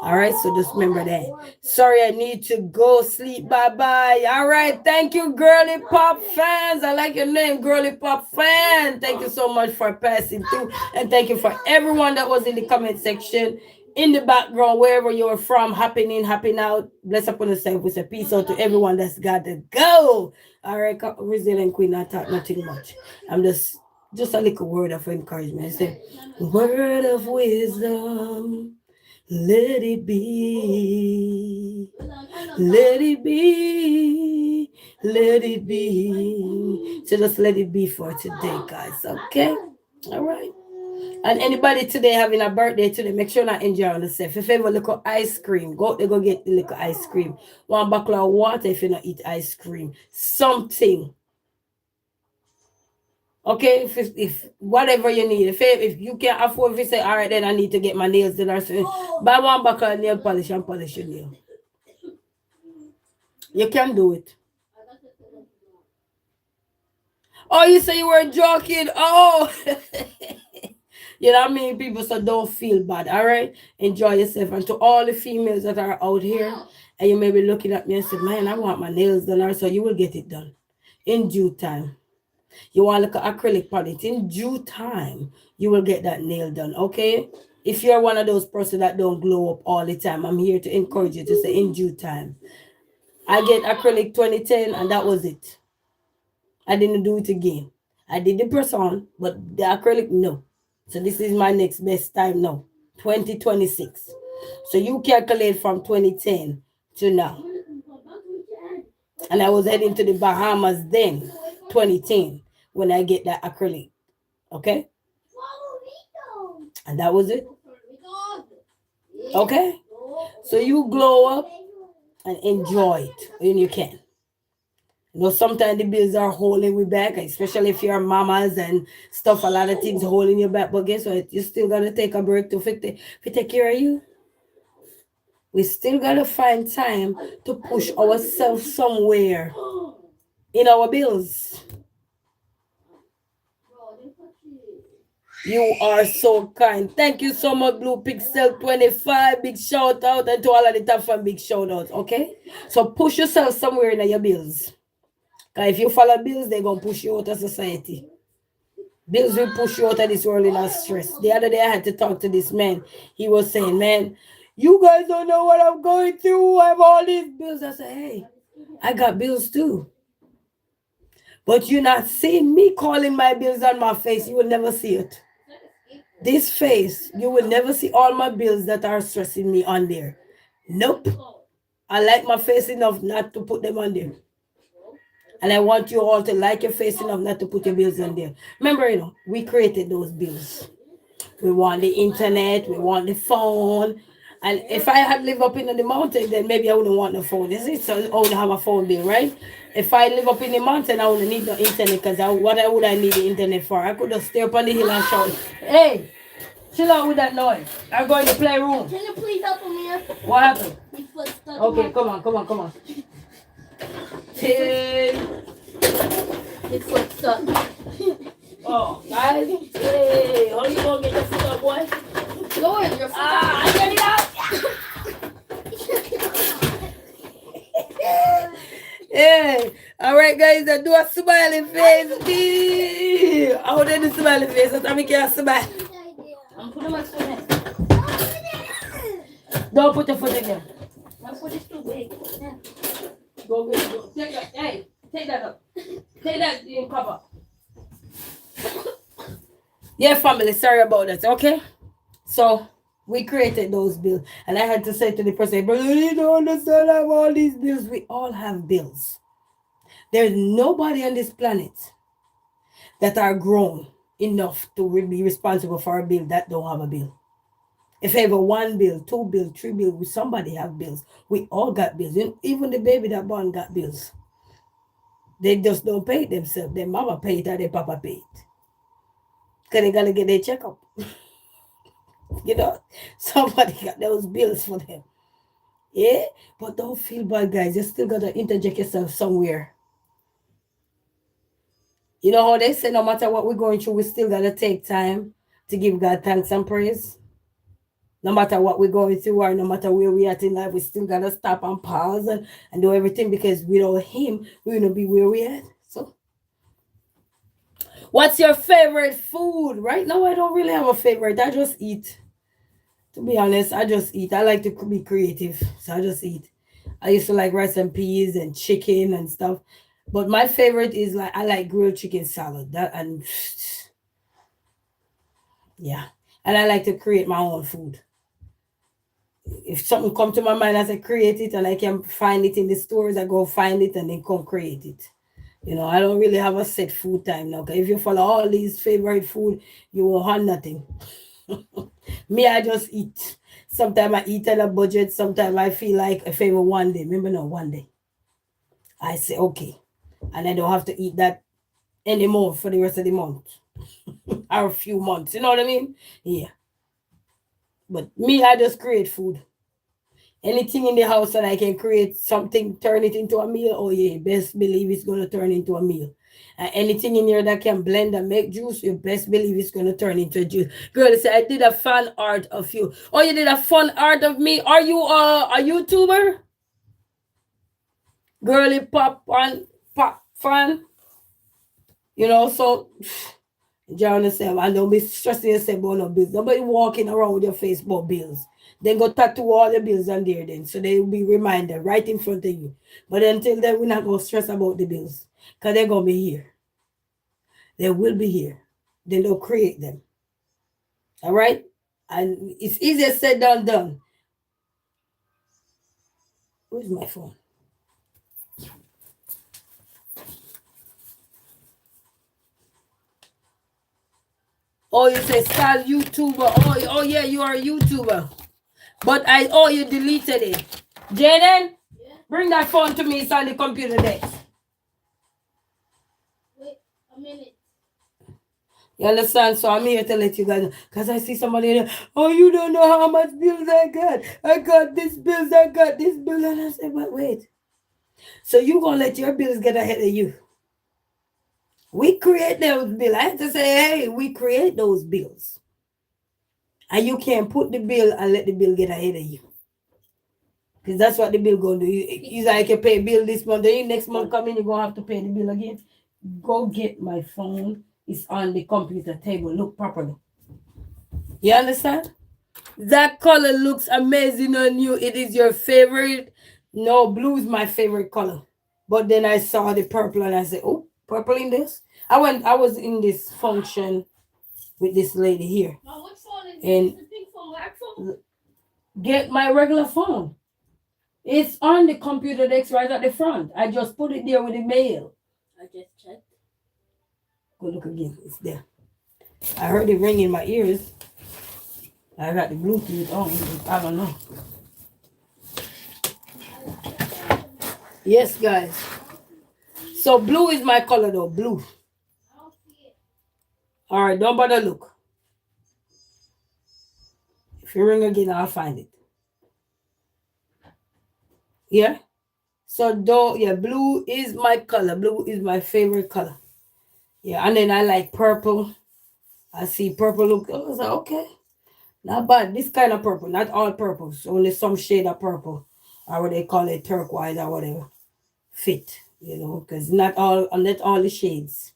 All right, so just remember that. Sorry, I need to go sleep. Bye bye. All right, thank you, girly pop fans. I like your name, girly pop fan. Thank you so much for passing through, and thank you for everyone that was in the comment section, in the background, wherever you're from, hopping in, hopping out. Bless upon yourself with a peace out to everyone that's got to go. All right, resilient queen. Not talk nothing much. I'm just a little word of encouragement. I say, word of wisdom. Let it be, let it be, let it be. So just let it be for today, guys. Okay? All right. And anybody today having a birthday today, make sure not enjoy yourself. If you have a little ice cream, go out there, go get the little ice cream. One bottle of water if you not eat ice cream. Something. Okay, if whatever you need, if you can't afford, if you say, all right, then I need to get my nails done, or so buy one bucket of nail polish and polish your nail. You can do it. Oh, you say you were joking? Oh, you know what I mean, people. So don't feel bad. All right, enjoy yourself. And to all the females that are out here, and you may be looking at me and say, man, I want my nails done, or so you will get it done in due time. You want like an acrylic palette in due time, you will get that nail done. Okay. If you're one of those person that don't glow up all the time, I'm here to encourage you to say in due time. I get acrylic 2010 and that was it. I didn't do it again. I did the press on, but the acrylic, no. So this is my next best time now. 2026. So you calculate from 2010 to now. And I was heading to the Bahamas then, 2010, when I get that acrylic. Okay? And that was it. Okay? So you glow up and enjoy it when you can. You know, sometimes the bills are holding we back, especially if you're mamas and stuff, a lot of things holding you back. But guess what? You still gotta take a break to take care of you. We still gotta find time to push ourselves somewhere in our bills. You are so kind. Thank you so much, Blue Pixel 25. Big shout out, and to all of the top fan, big shout out. Okay? So push yourself somewhere in your bills. Because if you follow bills, they're going to push you out of society. Bills will push you out of this world in a stress. The other day, I had to talk to this man. He was saying, man, you guys don't know what I'm going through. I have all these bills. I said, hey, I got bills too. But you're not seeing me calling my bills on my face. You will never see it. This face, you will never see all my bills that are stressing me on there. Nope. I like my face enough not to put them on there. And I want you all to like your face enough not to put your bills on there. Remember, we created those bills. We want the internet, we want the phone. And if I had lived up in the mountain, then maybe I wouldn't want the phone. Is it? So I would have a phone bill, right? If I live up in the mountain, I wouldn't need the internet because what would I need the internet for? I could just stay up on the hill and shout, hey, chill out with that noise. I'm going to play room. Can you please help me here? What happened? His foot stuck. Okay, come on. Hey. His foot stuck. Oh, guys. Hey, how you going to get your foot up, boy? Lower your foot. I get it out. Yeah. All right, guys. I do a smiling face. I want to do smiling face. So I can't smile. I'm putting my foot in. Don't put your foot in there. My foot is too big. Yeah. Go. Take that. Hey, take that up. Take that in cover. Yeah, family. Sorry about that. Okay. So we created those bills, and I had to say to the person, "But you don't understand. I have all these bills. We all have bills. There's nobody on this planet that are grown enough to be responsible for a bill that don't have a bill. If ever one bill, two bill, three bill, we somebody have bills. We all got bills. Even the baby that born got bills. They just don't pay it themselves. Their mama pay it or their papa pay it. Because they gotta get their checkup. You know? Somebody got those bills for them. Yeah? But don't feel bad, guys. You still gotta interject yourself somewhere. You know how they say no matter what we're going through, we still gotta take time to give God thanks and praise. No matter what we're going through or no matter where we are in life, we still gotta stop and pause and do everything because without him, we wouldn't be where we at. So what's your favorite food? Right now I don't really have a favorite. I just eat. To be honest, I just eat. I like to be creative. So I just eat. I used to like rice and peas and chicken and stuff. But my favorite is like I like grilled chicken salad. That and yeah. And I like to create my own food. If something come to my mind as I create it and I can find it in the stores, I go find it and then come create it. I don't really have a set food time now. 'Cause if you follow all these favorite food, you won't have nothing. Me, I just eat. Sometimes I eat on a budget. Sometimes I feel like a favor one day. Remember now, one day. I say okay. And I don't have to eat that anymore for the rest of the month. Or a few months. You know what I mean? Yeah. But me, I just create food. Anything in the house that I can create something, turn it into a meal. Oh yeah, best believe it's gonna turn into a meal. And anything in here that can blend and make juice, you best believe it's gonna turn into a juice. Girl, say I did a fan art of you. Oh, you did a fun art of me. Are you a YouTuber? Girly pop fan. So John yourself and don't be stressing yourself about no bills. Nobody walking around with your face about bills. Then go tattoo all the bills on there then. So they will be reminded right in front of you. But until then, we're not going to stress about the bills. Because they're going to be here. They will be here. Then they'll create them. All right? And it's easier said than done. Where's my phone? Oh, you say style YouTuber. Oh yeah, you are a YouTuber. But you deleted it. Jaden, bring that phone to me. It's on the computer desk. Wait a minute. You understand? So I'm here to let you guys know. Because I see somebody there, oh, you don't know how much bills I got. I got this bills, I got this bill. And I say, but wait. So you going to let your bills get ahead of you. We create those bills. I have to say, hey, we create those bills. And you can't put the bill and let the bill get ahead of you. Because that's what the bill going to do. You like you pay bill this month, then next month come in, you're going to have to pay the bill again. Go get my phone. It's on the computer table. Look properly. You understand? That color looks amazing on you. It is your favorite. No, blue is my favorite color. But then I saw the purple and I said, oh, purple in this? I was in this function with this lady here. Now, which phone is And this? The pink phone, black phone? get my regular phone. It's on the computer desk right at the front. I just put it there with the mail. I just checked. Go look again. It's there. I heard it ring in my ears. I got the Bluetooth on. I don't know. Yes, guys. So blue is my color though. Blue. I don't see it. All right. Don't bother look. If you ring again, I'll find it. Yeah. So though, yeah, blue is my color. Blue is my favorite color. Yeah, and then I like purple. I see purple look. I was like, okay, not bad. This kind of purple, not all purples. Only some shade of purple, or what they call it, turquoise or whatever, fit. Because not all the shades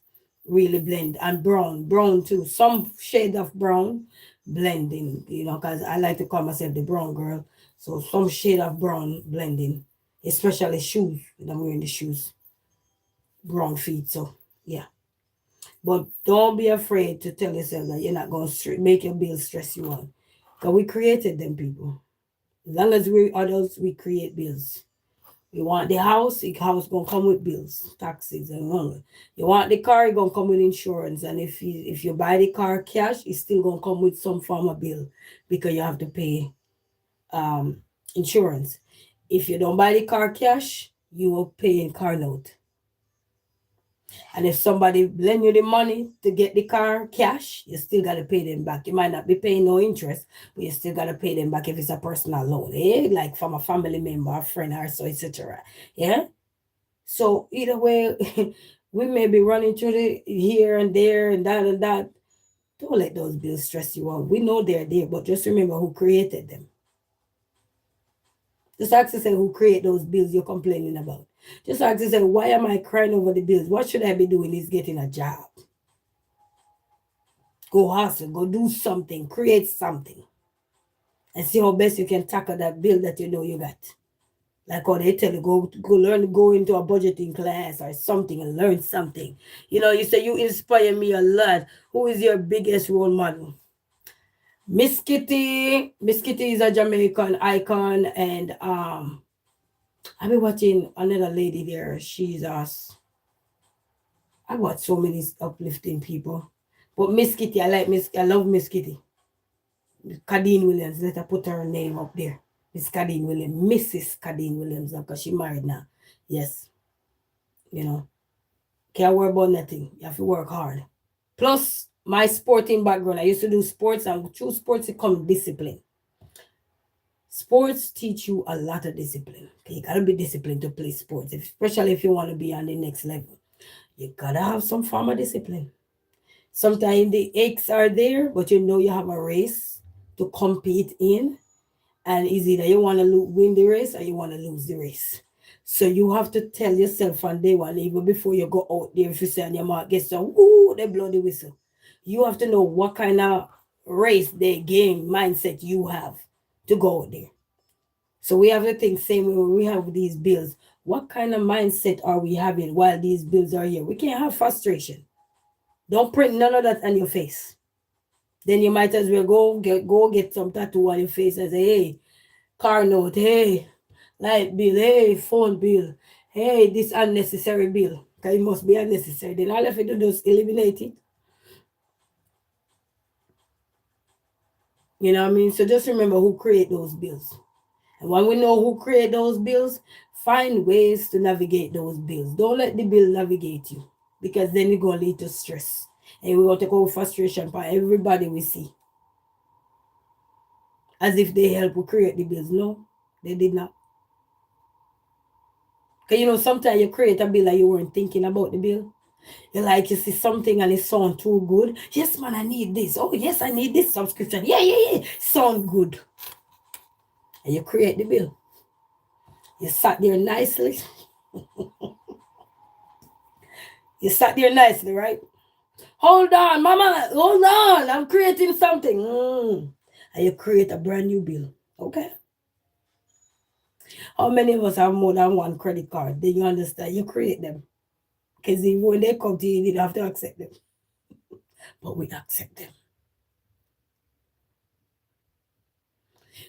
really blend. And brown too. Some shade of brown blending. Because I like to call myself the brown girl. So some shade of brown blending, especially shoes. When I'm wearing the shoes, brown feet. So yeah. But don't be afraid to tell yourself that you're not going to make your bills stress you out. Because we created them, people. As long as we're adults, we create bills. You want the house gonna come with bills, taxes, and money. You want the car, it gonna come with insurance. And if you buy the car cash, it's still gonna come with some form of bill because you have to pay um insurance. If you don't buy the car cash, you will pay in car note. And if somebody lend you the money to get the car cash, you still gotta pay them back. You might not be paying no interest, but you still gotta pay them back if it's a personal loan, like from a family member, a friend, or so, etc. Yeah. So either way, we may be running through the here and there and that and that. Don't let those bills stress you out. We know they're there, but just remember who created them. Just ask yourself who create those bills you're complaining about. Just ask yourself, why am I crying over the bills? What should I be doing is getting a job. Go hustle, go do something, create something. And see how best you can tackle that bill that you know you got. Like how they tell you, go learn, go into a budgeting class or something and learn something. You say you inspire me a lot. Who is your biggest role model? Miss Kitty. Miss Kitty is a Jamaican icon, and I've been watching another lady there. She's us. I watch so many uplifting people. But Miss Kitty, I love Miss Kitty. Cadine Williams, let her put her name up there. Miss Cadine Williams, Mrs. Cadine Williams, because she married now. Yes. You know. Can't worry about nothing. You have to work hard. Plus, my sporting background. I used to do sports, and through sports it comes discipline. Sports teach you a lot of discipline. Okay, you gotta be disciplined to play sports, especially if you want to be on the next level. You gotta have some form of discipline. Sometimes the aches are there, but you know you have a race to compete in, and it's either you want to win the race or you want to lose the race. So you have to tell yourself on day one, even before you go out there, if you say on your mark, get some, woo, they blow the whistle. You have to know what kind of race, the game mindset you have to go out there. So we have to think same way when we have these bills. What kind of mindset are we having while these bills are here? We can't have frustration. Don't print none of that on your face. Then you might as well go get some tattoo on your face and say, hey, car note, hey, light bill, hey, phone bill, hey, this unnecessary bill. Because it must be unnecessary. Then all of you do is eliminate it. You know what I mean? So just remember who create those bills. And when we know who create those bills, find ways to navigate those bills. Don't let the bill navigate you, because then it's going to lead to stress. And we want to go frustration for everybody we see. As if they help create the bills. No, they did not. Because sometimes you create a bill and you weren't thinking about the bill. You see something and it sounds too good. Yes, man, I need this. Oh, yes, I need this subscription. Yeah. Sound good. And you create the bill. You sat there nicely. You sat there nicely, right? Hold on, mama. Hold on. I'm creating something. And you create a brand new bill. Okay. How many of us have more than one credit card? Then you understand. You create them. Because even when they come to you, you don't have to accept them. But we accept them.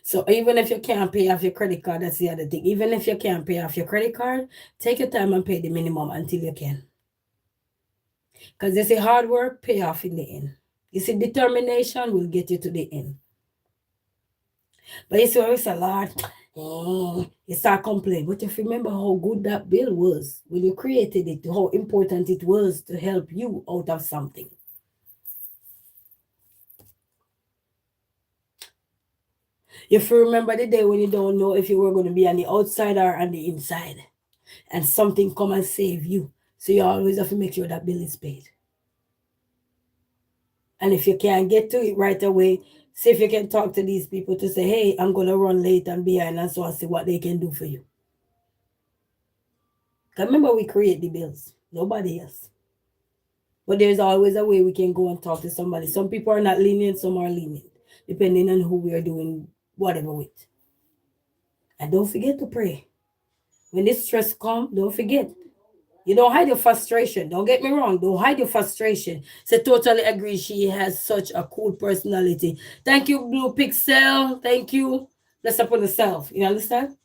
So even if you can't pay off your credit card, that's the other thing. Even if you can't pay off your credit card, take your time and pay the minimum until you can. Because they say hard work pay off in the end. You see, determination will get you to the end. But you see, it's a lot. You start complaining. But if you remember how good that bill was when you created it, how important it was to help you out of something. If you remember the day when you don't know if you were going to be on the outside or on the inside, and something come and save you. So you always have to make sure that bill is paid. And if you can't get to it right away, see if you can talk to these people to say, hey, I'm going to run late and behind, and so I see what they can do for you. Remember, we create the bills, nobody else. But there's always a way we can go and talk to somebody. Some people are not lenient, some are lenient, depending on who we are doing whatever with. And don't forget to pray. When this stress comes, don't forget. You don't hide your frustration. Don't get me wrong. Don't hide your frustration. So totally agree. She has such a cool personality. Thank you, Blue Pixel. Thank you. Let's up on the self. You understand?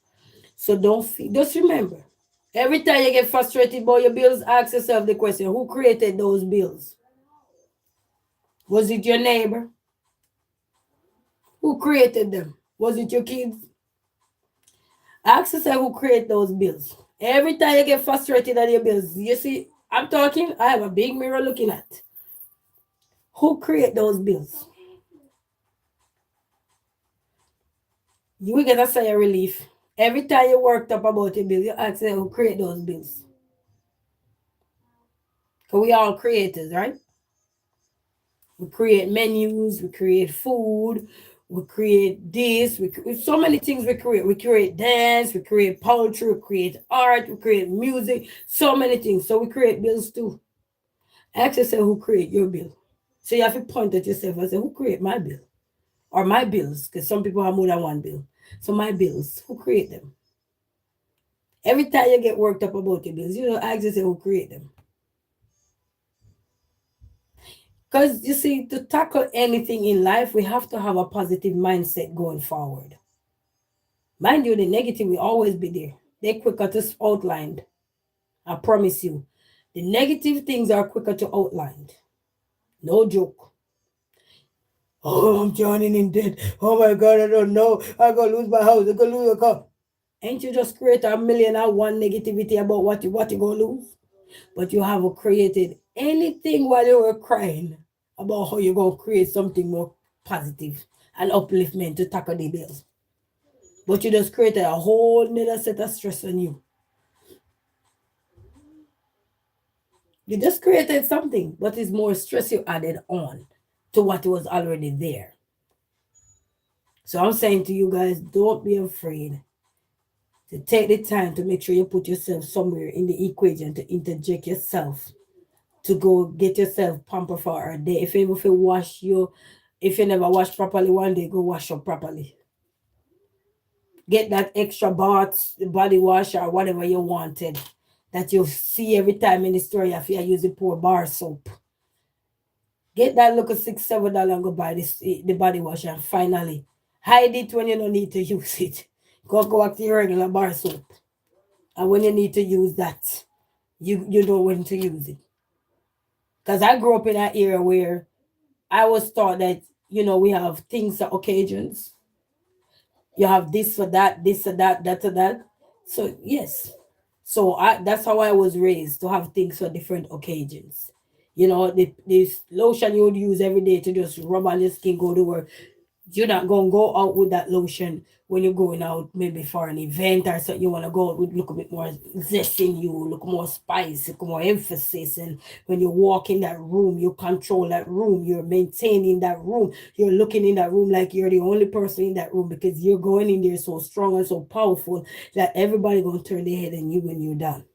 So don't feel, just remember, every time you get frustrated about your bills, ask yourself the question, who created those bills? Was it your neighbor? Who created them? Was it your kids? Ask yourself who created those bills. Every time you get frustrated at your bills, you see, I'm talking, I have a big mirror looking at. Who create those bills? You will get a sigh of relief. Every time you worked up about your bill, you ask yourself who create those bills. Because we all creators, right? We create menus, we create food, we create this, so many things we create. We create dance, we create poetry, we create art, we create music, so many things. So we create bills too. Ask yourself who create your bill. So you have to point at yourself and say, who create my bill? Or my bills, because some people have more than one bill. So my bills, who create them? Every time you get worked up about your bills, you know, ask yourself who create them. Because you see, to tackle anything in life, we have to have a positive mindset going forward. Mind you, the negative will always be there. They're quicker to outline. I promise you. The negative things are quicker to outline. No joke. Oh, I'm drowning in debt. Oh my God, I don't know. I'm going to lose my house. I'm going to lose a car. Ain't you just create a million and one negativity about what you going to lose? But you have created anything while you were crying about how you're going to create something more positive and upliftment to tackle the bills. But you just created a whole nother set of stress on you. You just created something, but it's more stress you added on to what was already there. So I'm saying to you guys, don't be afraid to take the time to make sure you put yourself somewhere in the equation to interject yourself to go get yourself pamper for a day. If you ever feel wash you, if you never wash properly one day, go wash up properly. Get that extra bath, body wash or whatever you wanted that you see every time in the store if you use the poor bar soap. Get that look of $6-7 and go buy this the body wash and finally hide it when you don't need to use it. Go back to your regular bar soap. And when you need to use that, you know when to use it. Because I grew up in an era where I was taught that, you know, we have things for occasions. You have this for that, this for that, that for that. So yes. So that's how I was raised to have things for different occasions. You know, this lotion you would use every day to just rub on your skin, go to work. You're not gonna go out with that lotion when you're going out maybe for an event or something. You want to go out with look a bit more zest in you, look more spice, look more emphasis. And when you walk in that room, you control that room, you're maintaining that room, you're looking in that room like you're the only person in that room because you're going in there so strong and so powerful that everybody gonna turn their head on you when you're done.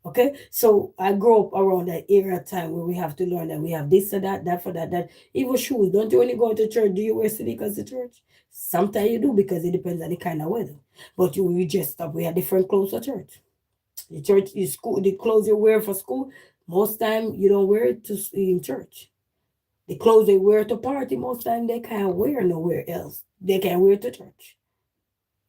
Okay, so I grew up around that era time where we have to learn that we have this or that, that for that, that. Even shoes, don't you when you go to church, do you wear sneakers to church? Sometimes you do because it depends on the kind of weather. But you just up, we have different clothes for church. The church, the school, the clothes you wear for school, most time you don't wear it to in church. The clothes they wear to party, most time they can't wear nowhere else. They can't wear to church.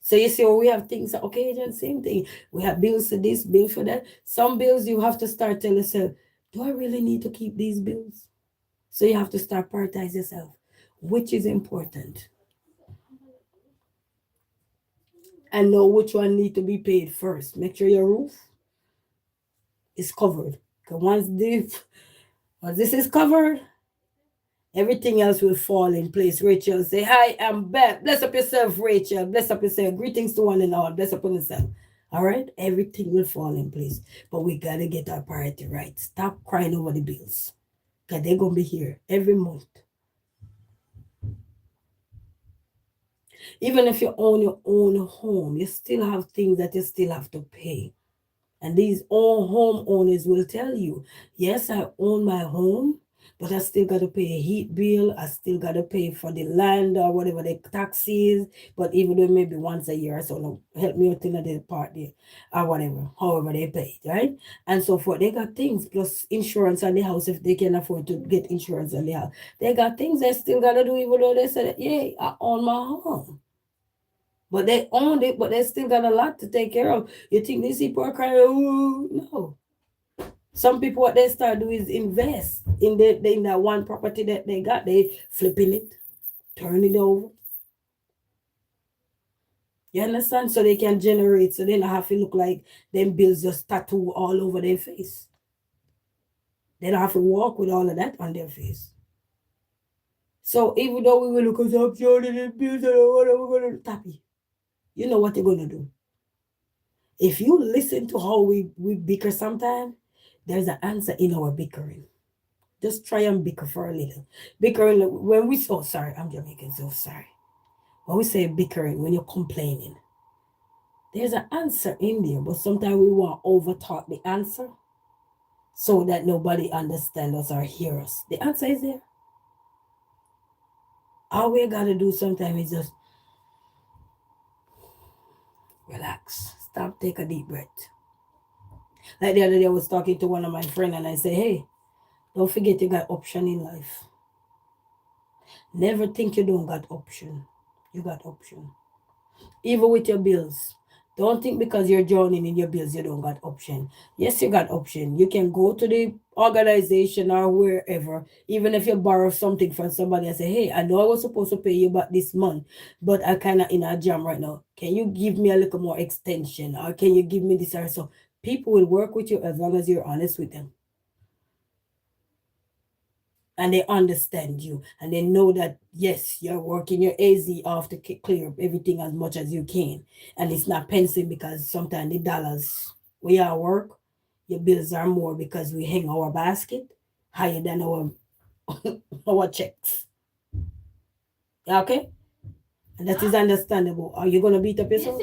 So you see, we have things at occasion, same thing. We have bills for this, bill for that. Some bills you have to start telling yourself, do I really need to keep these bills? So you have to start prioritize yourself, which is important. And know which one need to be paid first. Make sure your roof is covered. Because once this is covered, everything else will fall in place. Rachel say, hi, I'm back. Bless up yourself, Rachel. Bless up yourself. Greetings to one and all. Bless up on yourself. All right? Everything will fall in place. But we got to get our priority right. Stop crying over the bills. Because they're going to be here every month. Even if you own your own home, you still have things that you still have to pay. And these all homeowners will tell you, yes, I own my home, but I still got to pay a heat bill. I still got to pay for the land or whatever the tax is. But even though maybe once a year or so, no, help me out in the part there or whatever, however they pay, right? And so forth. They got things plus insurance on the house if they can afford to get insurance on the house. They got things they still got to do even though they said, yeah, I own my home. But they owned it, but they still got a lot to take care of. You think these people are crying? Ooh, no. Some people, what they start do is invest in that one property that they got. They flipping it, turning it over. You understand? So they can generate, so they don't have to look like them bills just tattoo all over their face. They don't have to walk with all of that on their face. So even though we will look at up, the bills, what are we gonna do? Tappy, you know what you're gonna do. If you listen to how we bicker sometimes, there's an answer in our bickering. Just try and bicker for a little. Bickering when we oh sorry, I'm Jamaican, so sorry. When we say bickering, when you're complaining, there's an answer in there, but sometimes we want to over talk the answer so that nobody understands us or hear us. The answer is there. All we gotta do sometimes is just relax. Stop, take a deep breath. Like the other day I was talking to one of my friends and I say, hey, don't forget you got option in life. Never think you don't got option. You got option. Even with your bills. Don't think because you're drowning in your bills you don't got option. Yes, you got option. You can go to the organization or wherever, even if you borrow something from somebody and say, hey, I know I was supposed to pay you back this month, but I kind of in a jam right now. Can you give me a little more extension or can you give me this or so? People will work with you as long as you're honest with them. And they understand you and they know that yes, you're working your AZ off to clear everything as much as you can, and it's not pensing because sometimes the dollars we are work, your bills are more because we hang our basket higher than our our checks. Okay, and that is understandable. Are you gonna beat up yourself?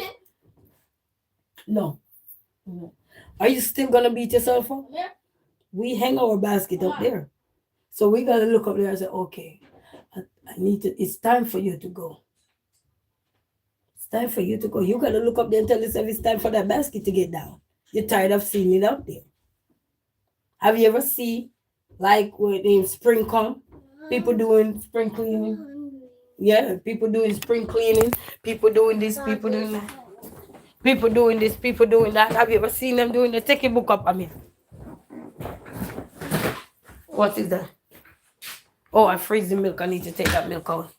No. No. Are you still gonna beat yourself up? Yeah. We hang our basket up there. So we gotta look up there and say, okay, I need to, it's time for you to go. It's time for you to go. You gotta look up there and tell yourself it's time for that basket to get down. You're tired of seeing it out there. Have you ever seen like when in spring come, people doing spring cleaning? Yeah, people doing spring cleaning, people doing this, people doing that. People doing this, people doing that. Have you ever seen them doing that? Take your book up, I mean. What is that? Oh, I freeze the milk. I need to take that milk out.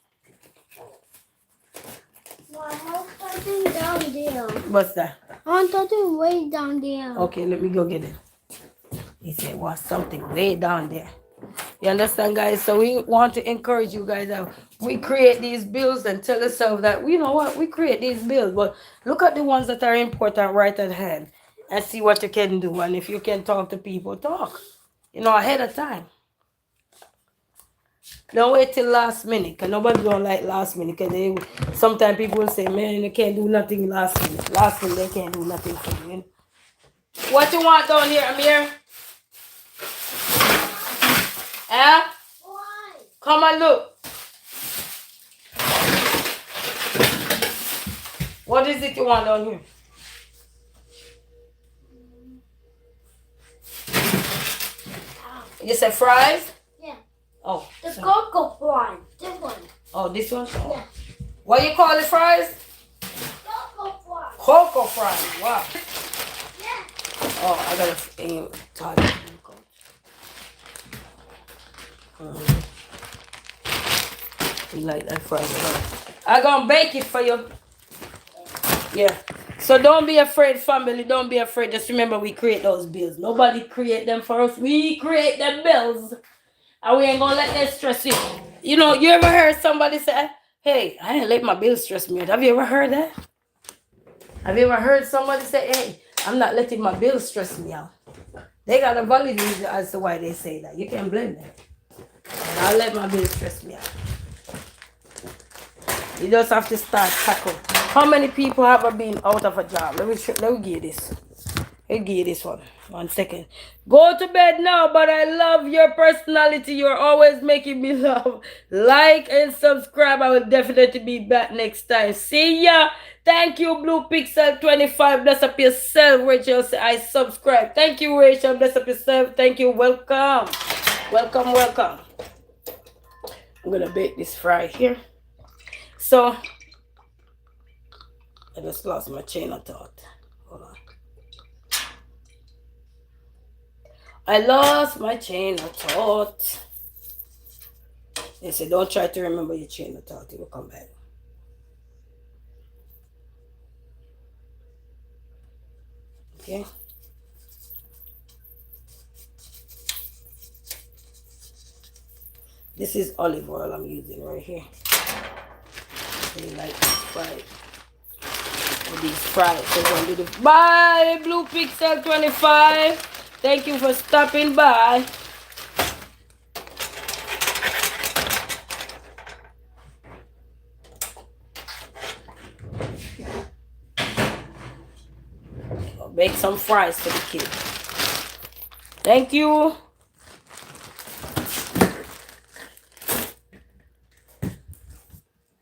Down there. What's that? I want something way down there. Okay, let me go get it. He said, "Was something way down there." You understand, guys? So we want to encourage you guys that we create these bills and tell ourselves that you know what, we create these bills, but look at the ones that are important right at hand and see what you can do. And if you can talk to people, talk. You know, ahead of time. Don't wait till last minute, because nobody don't like last minute. Because sometimes people will say, man, you can't do nothing last minute. Last minute, they can't do nothing for you. What you want down here, Amir? Eh? Why? Come and look. What is it you want down here? You said fries? Oh, the cocoa fries. This one. Oh, this one? Oh. Yeah. What you call it, fries? Cocoa fries. Cocoa fries. Wow. Yeah. Oh, I gotta talk. You like that fries? I'm gonna bake it for you. Yeah. So don't be afraid, family. Don't be afraid. Just remember, we create those bills. Nobody create them for us. We create them bills. And we ain't gonna let them stress you. You know, you ever heard somebody say, hey, I ain't let my bills stress me out? Have you ever heard that? Have you ever heard somebody say, hey, I'm not letting my bills stress me out? They got a valid reason as to why they say that. You can't blame them. And I'll let my bills stress me out. You just have to start tackle. How many people have been out of a job? Let me give you this. I'll give you this one. 1 second. Go to bed now, but I love your personality. You're always making me laugh. Like and subscribe. I will definitely be back next time. See ya. Thank you, Blue Pixel 25. Bless up yourself, Rachel. I subscribe. Thank you, Rachel. Bless up yourself. Thank you. Welcome. Welcome, welcome. I'm going to bake this fry here. So, I just lost my chain of thought. Hold on. I lost my chain of thought. They say don't try to remember your chain of thought. It will come back. Okay. This is olive oil I'm using right here. Really like this fried. These fries. So we're gonna do the bye Blue Pixel 25. Thank you for stopping by. I'll make some fries for the kids. Thank you.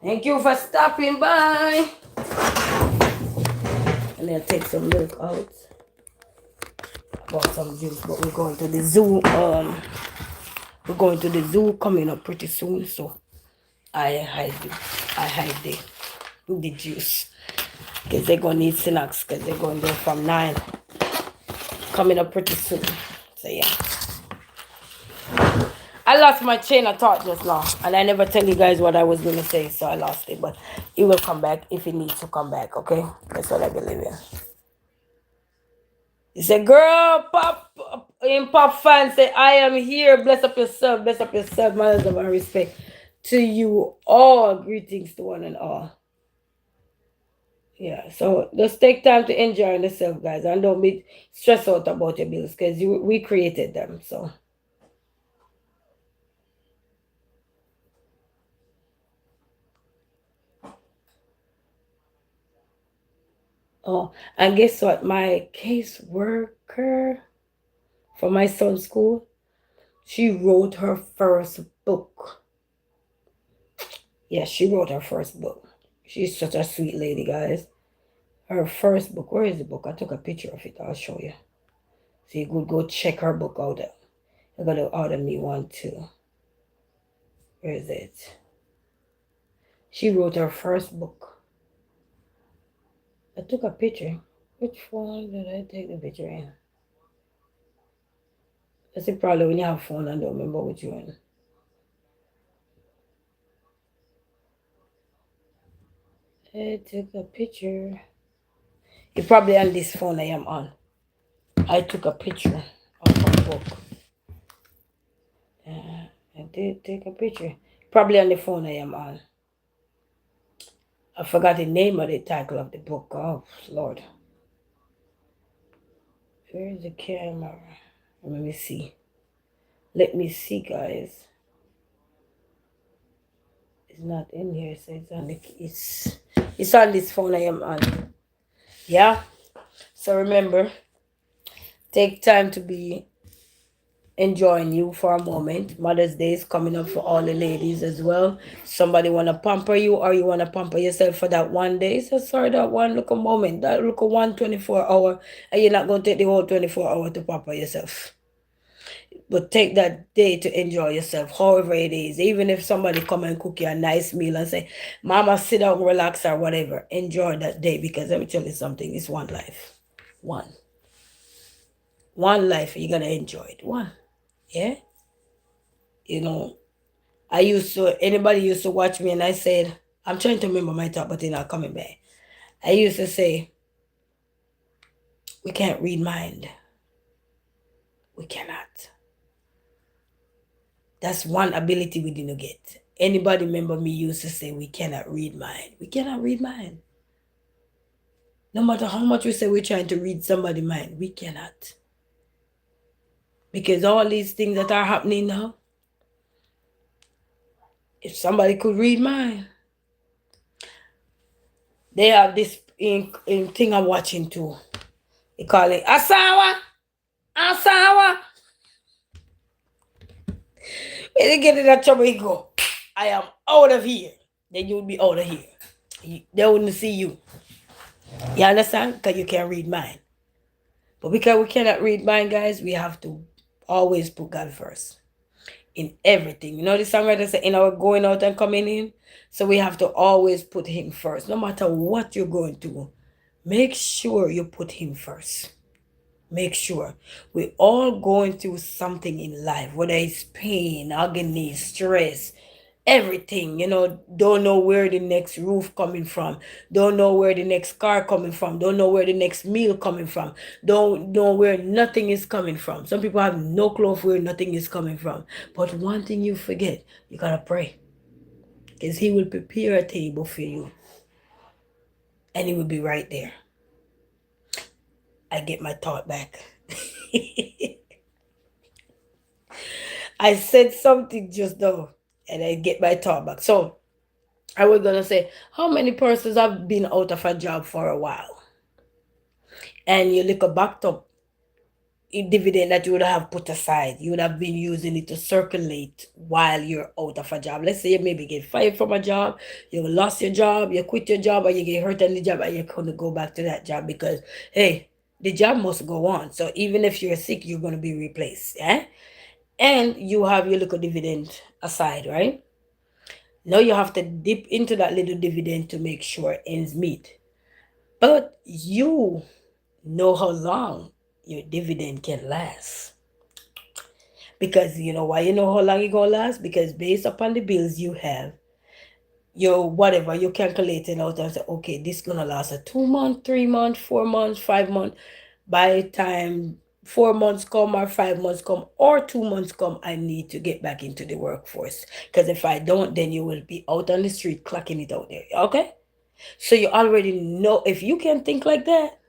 Thank you for stopping by. And then take some milk out. I bought some juice, but we're going to the zoo. We're going to the zoo coming up pretty soon, so I hide the juice because they're gonna need snacks because they're going there from 9. Coming up pretty soon. So yeah. I lost my chain of thought just now, and I never tell you guys what I was gonna say, so I lost it. But it will come back if it needs to come back. Okay, that's what I believe in. He said, "Girl, pop fan say I am here. Bless up yourself, my love and respect to you all. Greetings to one and all." Yeah, so just take time to enjoy yourself, guys, and don't be stressed out about your bills because we created them. So. Oh, and guess what? My caseworker for my son's school, she wrote her first book. Yeah, she wrote her first book. She's such a sweet lady, guys. Her first book. Where is the book? I took a picture of it. I'll show you. So you could go check her book out. You're going to order me one too. Where is it? She wrote her first book. I took a picture. Which phone did I take the picture in? That's it, probably when you have phone and don't remember which one. I took a picture. It's probably on this phone I am on. I took a picture of her book. I did take a picture. Probably on the phone I am on. I forgot the name of the title of the book. Oh, Lord. Where is the camera? Let me see. Let me see, guys. It's not in here, so it's on this phone I am on. Yeah. So remember, take time to be enjoying you for a moment. Mother's Day is coming up for all the ladies as well. Somebody want to pamper you or you want to pamper yourself for that one day. So sorry, that one little moment, that little 1 24 hour, and you're not going to take the whole 24 hour to pamper yourself. But take that day to enjoy yourself, however it is. Even if somebody come and cook you a nice meal and say, Mama, sit down, relax or whatever. Enjoy that day because let me tell you something. It's one life. One. One life. You're going to enjoy it. One. Yeah? You know, anybody used to watch me and I said, I'm trying to remember my thought, but they're not coming back. I used to say, we can't read mind. We cannot. That's one ability we didn't get. Anybody remember me used to say we cannot read mind. We cannot read mind. No matter how much we say we're trying to read somebody's mind, we cannot. Because all these things that are happening now, if somebody could read mind, they have this in thing I'm watching too. They call it Asawa. Asawa. When they get in that trouble, he go, I am out of here. Then you would be out of here. They wouldn't see you. You understand? Because you can't read mind. But because we cannot read mind, guys, we have to always put God first. in everything. You know the songwriter said, in our going out and coming in. So we have to always put him first. No matter what you're going through, make sure you put him first. Make sure. We're all going through something in life, whether it's pain, agony, stress, everything. Don't know where the next roof coming from, don't know where the next car coming from, don't know where the next meal coming from, don't know where nothing is coming from. Some people have no clue of where nothing is coming from. But one thing you forget, you gotta pray, because he will prepare a table for you, and he will be right there. I get my thought back. I said something just now, and I get my thought back. So I was gonna say, how many persons have been out of a job for a while, and you look back up dividend that you would have put aside, you would have been using it to circulate while you're out of a job. Let's say you maybe get fired from a job, you lost your job, you quit your job, or you get hurt on the job, and you couldn't go back to that job because, hey, the job must go on. So even if you're sick, you're going to be replaced. Yeah? And you have your little dividend aside, right? Now you have to dip into that little dividend to make sure ends meet. But you know how long your dividend can last. Because you know why, you know how long it gonna last? Because based upon the bills you have, your whatever you calculating out and say, okay, this gonna last a 2 month, 3 month, 4 months, 5 month. By the time 4 months come or 5 months come or 2 months come, I need to get back into the workforce. Because if I don't, then you will be out on the street clocking it out there. Okay? So you already know, if you can think like that,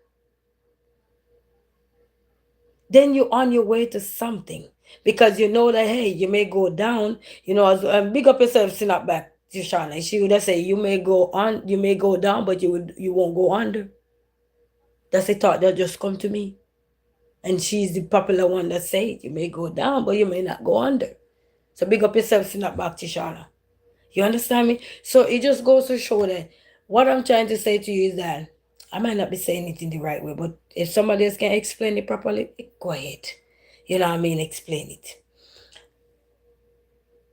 then you're on your way to something, because you know that, hey, you may go down, as big up yourself, snap back to Shana. She would have say, you may go on, you may go down, but you won't go under. That's a thought that just come to me. And she's the popular one that say it. You may go down, but you may not go under. So big up yourself, snap back to Shana. You understand me? So it just goes to show that what I'm trying to say to you is that I might not be saying it in the right way, but if somebody else can explain it properly, go ahead. You know what I mean? Explain it.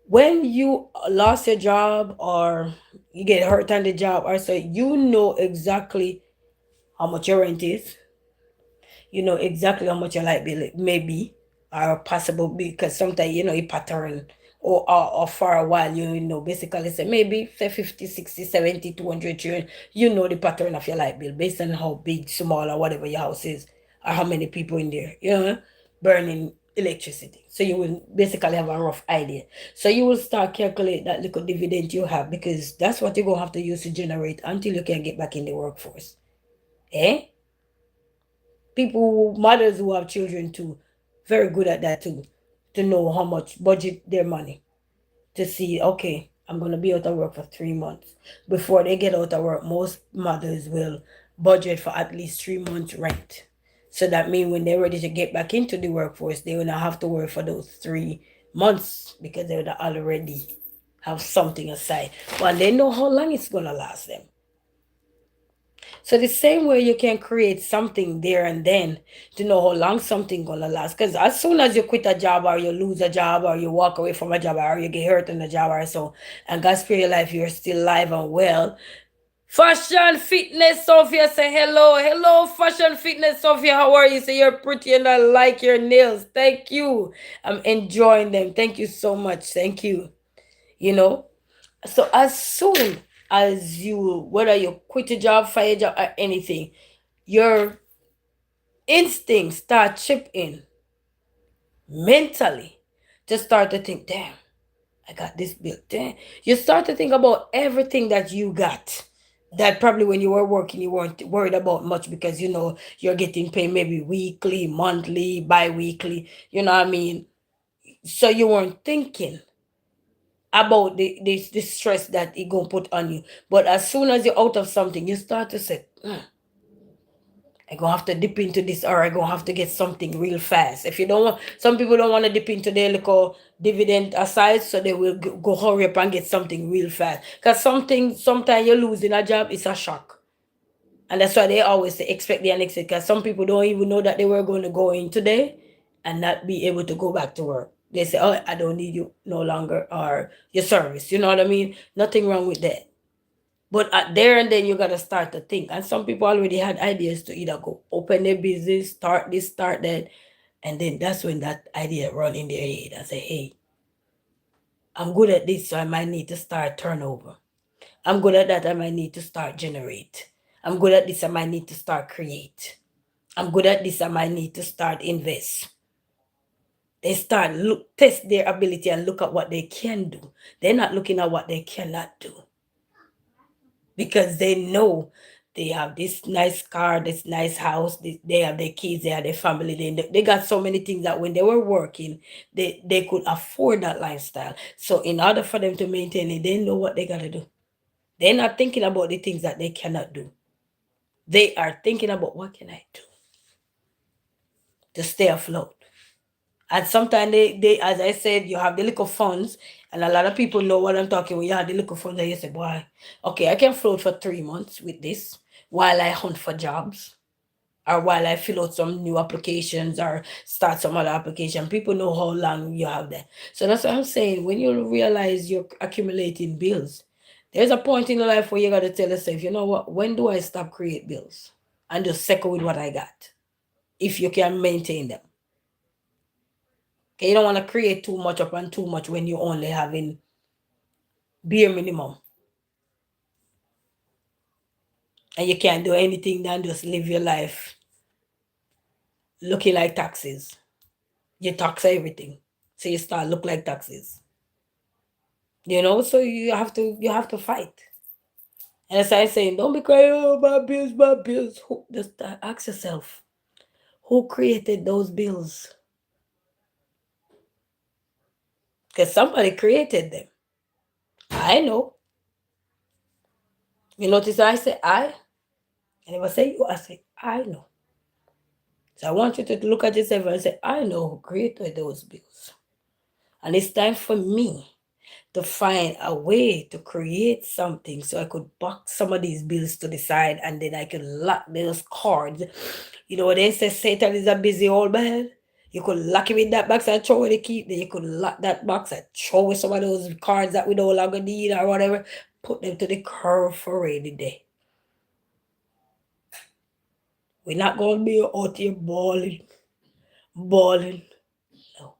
When you lost your job or you get hurt on the job, or so, you know exactly how much your rent is. You know exactly how much your light bill may be, or possible, because sometimes you pattern, or for a while, basically say maybe say 50, 60, 70, 200 children. You know the pattern of your light bill based on how big, small, or whatever your house is, or how many people in there, burning electricity. So you will basically have a rough idea. So you will start calculate that little dividend you have, because that's what you're gonna have to use to generate until you can get back in the workforce. Eh? People, mothers who have children too, very good at that too, to know how much budget their money, to see, okay, I'm going to be out of work for 3 months. Before they get out of work, most mothers will budget for at least 3 months rent. So that means when they're ready to get back into the workforce, they will not have to work for those 3 months, because they would already have something aside. But they know how long it's going to last them. So the same way you can create something there and then to know how long something gonna last. Because as soon as you quit a job, or you lose a job, or you walk away from a job, or you get hurt in a job, or so, and God spare your life, you're still alive and well. Fashion Fitness Sophia say hello. Hello, Fashion Fitness Sophia. How are you? Say you're pretty and I like your nails. Thank you. I'm enjoying them. Thank you so much. Thank you. You know, so as soon as you, whether you quit a job, fire a job, or anything, your instincts start chip in mentally to start to think, damn, I got this bill. Damn. You start to think about everything that you got. That probably when you were working, you weren't worried about much, because you're getting paid maybe weekly, monthly, bi-weekly, you know what I mean? So you weren't thinking about the stress that it gonna put on you. But as soon as you're out of something, you start to say, I gonna have to dip into this, or I gonna have to get something real fast. If you don't want, some people don't want to dip into their little dividend aside, so they will go hurry up and get something real fast. Because sometimes you're losing a job, it's a shock. And that's why they always say expect the unexpected. Because some people don't even know that they were going to go in today and not be able to go back to work. They say, oh, I don't need you no longer, or your service. You know what I mean? Nothing wrong with that. But at there and then you gotta start to think. And some people already had ideas to either go open their business, start this, start that, and then that's when that idea run in their head and say, hey, I'm good at this, so I might need to start turnover. I'm good at that, I might need to start generate. I'm good at this, I might need to start create. I'm good at this, I might need to start invest. They start look test their ability and look at what they can do. They're not looking at what they cannot do. Because they know they have this nice car, this nice house, they have their kids, they have their family, they got so many things that when they were working, they could afford that lifestyle. So in order for them to maintain it, they know what they gotta do. They're not thinking about the things that they cannot do. They are thinking about what can I do to stay afloat. And sometimes they, as I said, you have the little funds, and a lot of people know what I'm talking when you have the little funds, and you say, boy, okay, I can float for 3 months with this while I hunt for jobs or while I fill out some new applications or start some other application. People know how long you have that. So that's what I'm saying. When you realize you're accumulating bills, there's a point in your life where you got to tell yourself, you know what, when do I stop create bills and just settle with what I got? If you can maintain them. Okay, you don't want to create too much up and too much when you're only having bare minimum. And you can't do anything than just live your life looking like taxes. You tax everything. So you start look like taxes. So you have to fight. And as I saying, don't be crying, oh my bills, my bills. Just ask yourself, who created those bills? Because somebody created them. I know. You notice I say I never say you, I say I know. So I want you to look at yourself and say, I know who created those bills. And it's time for me to find a way to create something so I could box some of these bills to the side and then I could lock those cards. You know what they say, Satan is a busy old man. You could lock him in that box and throw away the key. Then you could lock that box and throw away some of those cards that we no longer need or whatever. Put them to the curb for rainy day. We're not going to be out here balling. No.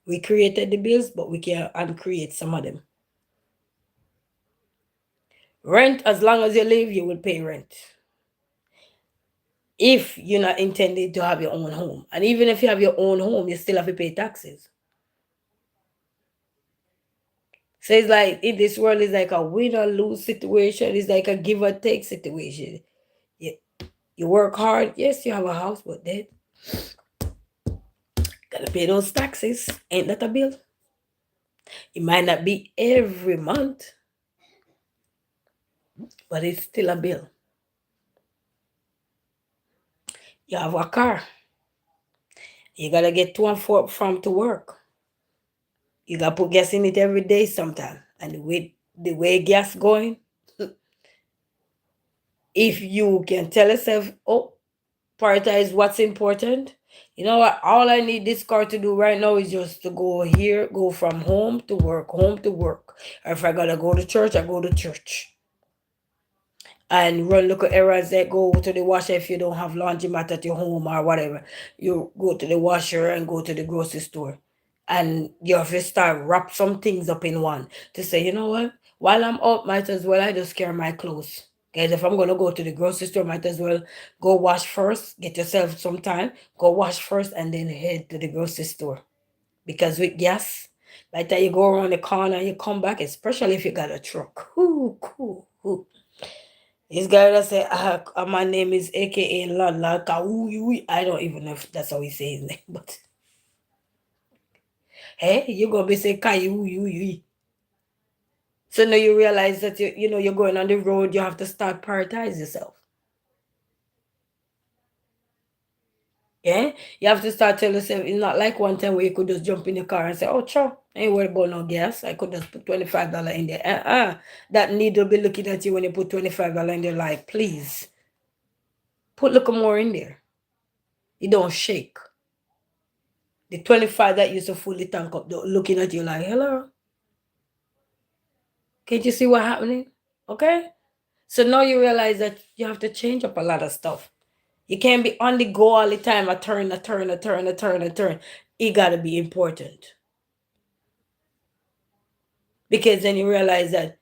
We created the bills, but we can uncreate some of them. Rent, as long as you live, you will pay rent. If you're not intended to have your own home. And even if you have your own home, you still have to pay taxes. So it's like in this world, it's like a win or lose situation. It's like a give or take situation. You work hard, yes, you have a house, but then gotta pay those taxes. Ain't that a bill? It might not be every month, but it's still a bill. You have a car. You gotta get to and from to work. You gotta put gas in it every day sometime. And with the way gas going, if you can tell yourself, oh, prioritize what's important. You know what? All I need this car to do right now is just to go here, go from home to work, home to work. Or if I gotta go to church, I go to church. And run look at errands that go to the washer if you don't have laundromat at your home or whatever. You go to the washer and go to the grocery store. And you have to start wrap some things up in one to say, you know what? While I'm out, might as well I just carry my clothes. Guys, if I'm gonna go to the grocery store, might as well go wash first, get yourself some time, go wash first, and then head to the grocery store. Because with gas, by the time you go around the corner, you come back, especially if you got a truck. Ooh, cool, ooh. This guy that say, my name is AKA Lala Kaui. I don't even know if that's how he say his name, but hey, you're gonna be saying Kayu. So now you realize that you're going on the road, you have to start prioritize yourself. Yeah? You have to start telling yourself it's not like one time where you could just jump in the car and say, oh sure, I ain't worried about no gas. I could just put $25 in there. That need will be looking at you when you put $25 in there, like, please. Put a little more in there. It don't shake. The 25 that used to fully tank up, looking at you like, hello, can't you see what happening? Okay? So now you realize that you have to change up a lot of stuff. You can't be on the go all the time, a turn, a turn, a turn, a turn, a turn. It gotta be important. Because then you realize that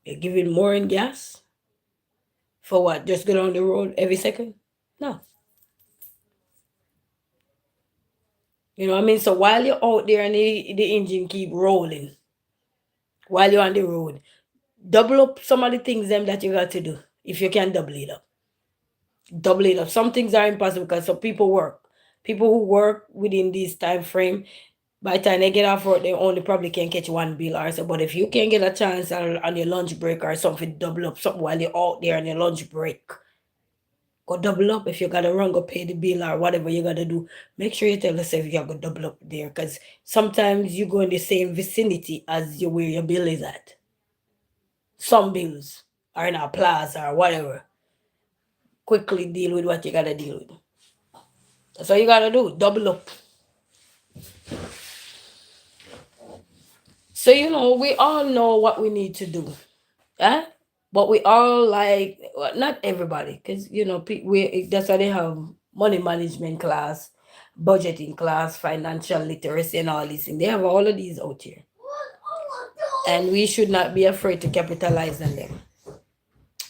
you're giving more in gas for what? Just go down the road every second? No. You know what I mean? So while you're out there and the engine keep rolling, while you're on the road, double up some of the things them that you got to do. If you can double it up. Double it up. Some things are impossible because some people work. People who work within this time frame, by the time they get off work, they only probably can catch one bill or so. But if you can get a chance on your lunch break or something, double up something while you're out there on your lunch break. Go double up. If you gotta run, go pay the bill or whatever you gotta do. Make sure you tell yourself you gotta go double up there. Because sometimes you go in the same vicinity as you where your bill is at. Some bills are in a plaza or whatever. Quickly deal with what you gotta deal with. That's all you gotta do. Double up. So we all know what we need to do. Eh? But we all like, well, not everybody, because that's why they have money management class, budgeting class, financial literacy, and all these things. They have all of these out here. And we should not be afraid to capitalize on them.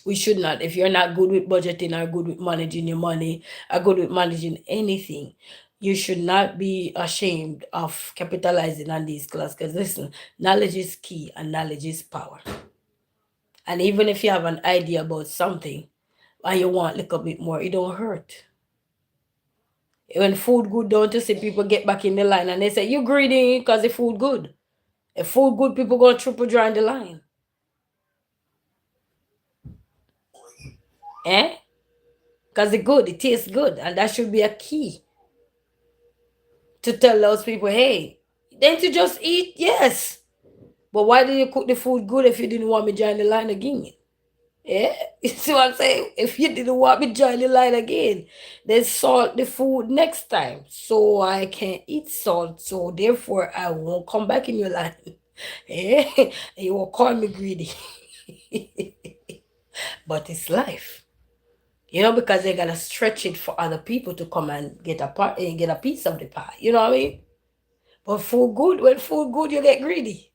We should not. If you're not good with budgeting or good with managing your money or good with managing anything, you should not be ashamed of capitalizing on these classes. Because listen, knowledge is key and knowledge is power. And even if you have an idea about something and you want a little bit more, it don't hurt. When food good, don't you see people get back in the line and they say, you greedy because the food good. If food good, people go triple join the line. Eh? Because it's good, it tastes good. And that should be a key to tell those people, hey, didn't you just eat? Yes. But why did you cook the food good if you didn't want me to join the line again? Yeah, you see what I'm saying? If you didn't want me to join the line again, then salt the food next time. So I can eat salt. So therefore, I won't come back in your line. Yeah, you will call me greedy. But it's life. Because they gotta stretch it for other people to come and get a part and get a piece of the pie. You know what I mean? But when food good, you get greedy.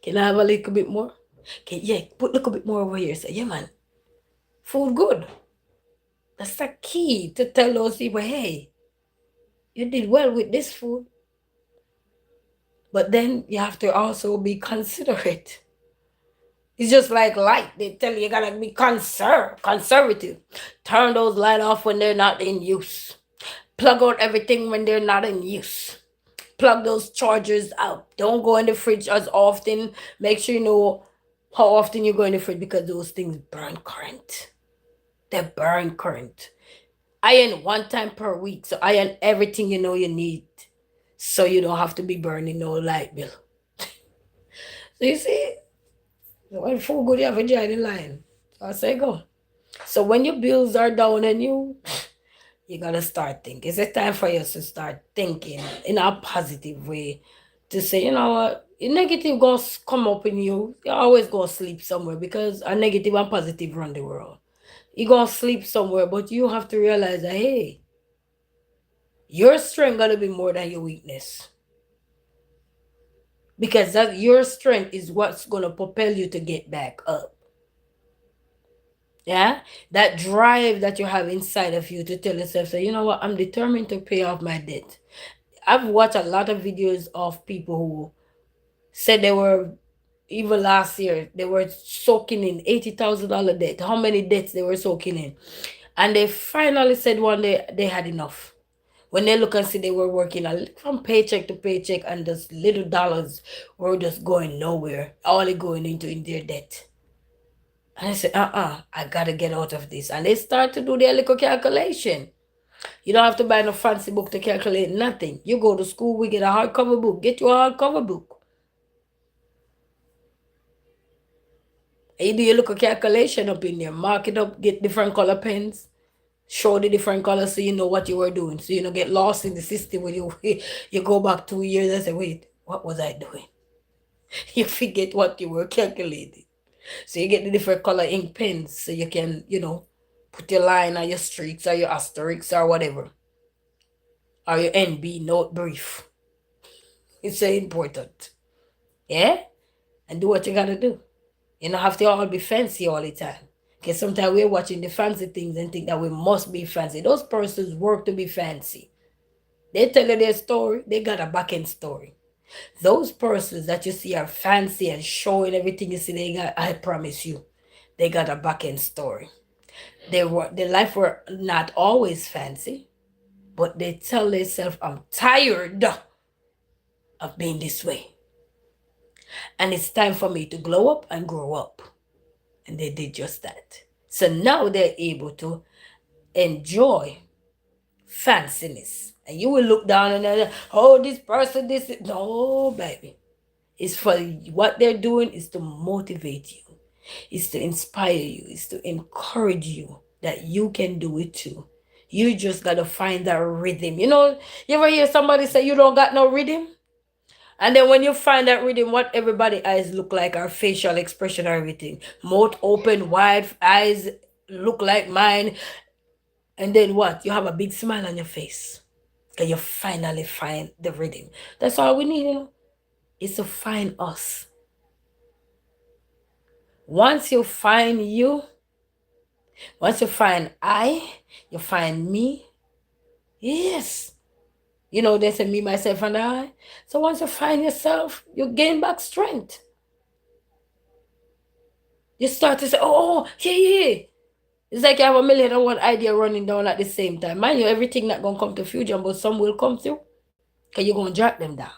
Can I have a little bit more? Okay, yeah, put a little bit more over here. Say, yeah, man, food good. That's the key to tell those people, hey, you did well with this food. But then you have to also be considerate. It's just like light. They tell you gotta be conservative. Turn those lights off when they're not in use. Plug out everything when they're not in use. Plug those chargers out. Don't go in the fridge as often. Make sure you know how often you go in the fridge because those things burn current. They burn current. Iron one time per week. So iron everything you know you need. So you don't have to be burning no light bill. So you see, when food good, you have a join the line. So I say go. So when your bills are down and you gotta start thinking. It's a time for you to start thinking in a positive way. To say, you know what, negative gonna come up in you. You always gonna sleep somewhere because a negative and positive run the world. You gonna sleep somewhere, but you have to realize that hey, your strength gotta be more than your weakness. Because that your strength is what's gonna propel you to get back up. Yeah, that drive that you have inside of you to tell yourself, so you know what, I'm determined to pay off my debt. I've watched a lot of videos of people who said they were, even last year, they were soaking in $80,000 debt. How many debts they were soaking in? And they finally said one day they had enough. When they look and see they were working from paycheck to paycheck and just little dollars were just going nowhere, all going into in their debt. And I said, I gotta get out of this. And they start to do their little calculation. You don't have to buy no fancy book to calculate nothing. You go to school, we get a hardcover book. Get you a hardcover book. And you do your little calculation up in there. Mark it up, get different color pens. Show the different colors so you know what you were doing. So you don't get lost in the system when you you go back 2 years and say, wait, what was I doing? You forget what you were calculating. So you get the different color ink pens so you can, put your line or your streaks or your asterisks or whatever. Or your NB note brief. It's so important. Yeah? And do what you gotta do. You don't have to all be fancy all the time. Because sometimes we're watching the fancy things and think that we must be fancy. Those persons work to be fancy. They tell you their story, they got a back end story. Those persons that you see are fancy and showing everything you see, they got, I promise you, they got a back end story. Their life were not always fancy, but they tell themselves, I'm tired of being this way. And it's time for me to glow up and grow up. And they did just that. So now they're able to enjoy fanciness. And you will look down and oh, this person, this. No, baby. It's for what they're doing is to motivate you, is to inspire you, is to encourage you that you can do it too. You just gotta find that rhythm. You ever hear somebody say you don't got no rhythm? And then when you find that rhythm, what everybody eyes look like, our facial expression, everything. Mouth open, wide, eyes look like mine. And then what? You have a big smile on your face. And you finally find the rhythm. That's all we need, is to find us. Once you find you, once you find I, you find me. Yes. They say me, myself, and I. So once you find yourself, you gain back strength. You start to say, oh, yeah. It's like you have 1,000,001 idea running down at the same time. Mind you, everything not going to come to fusion, but some will come through. Because you're going to drop them down.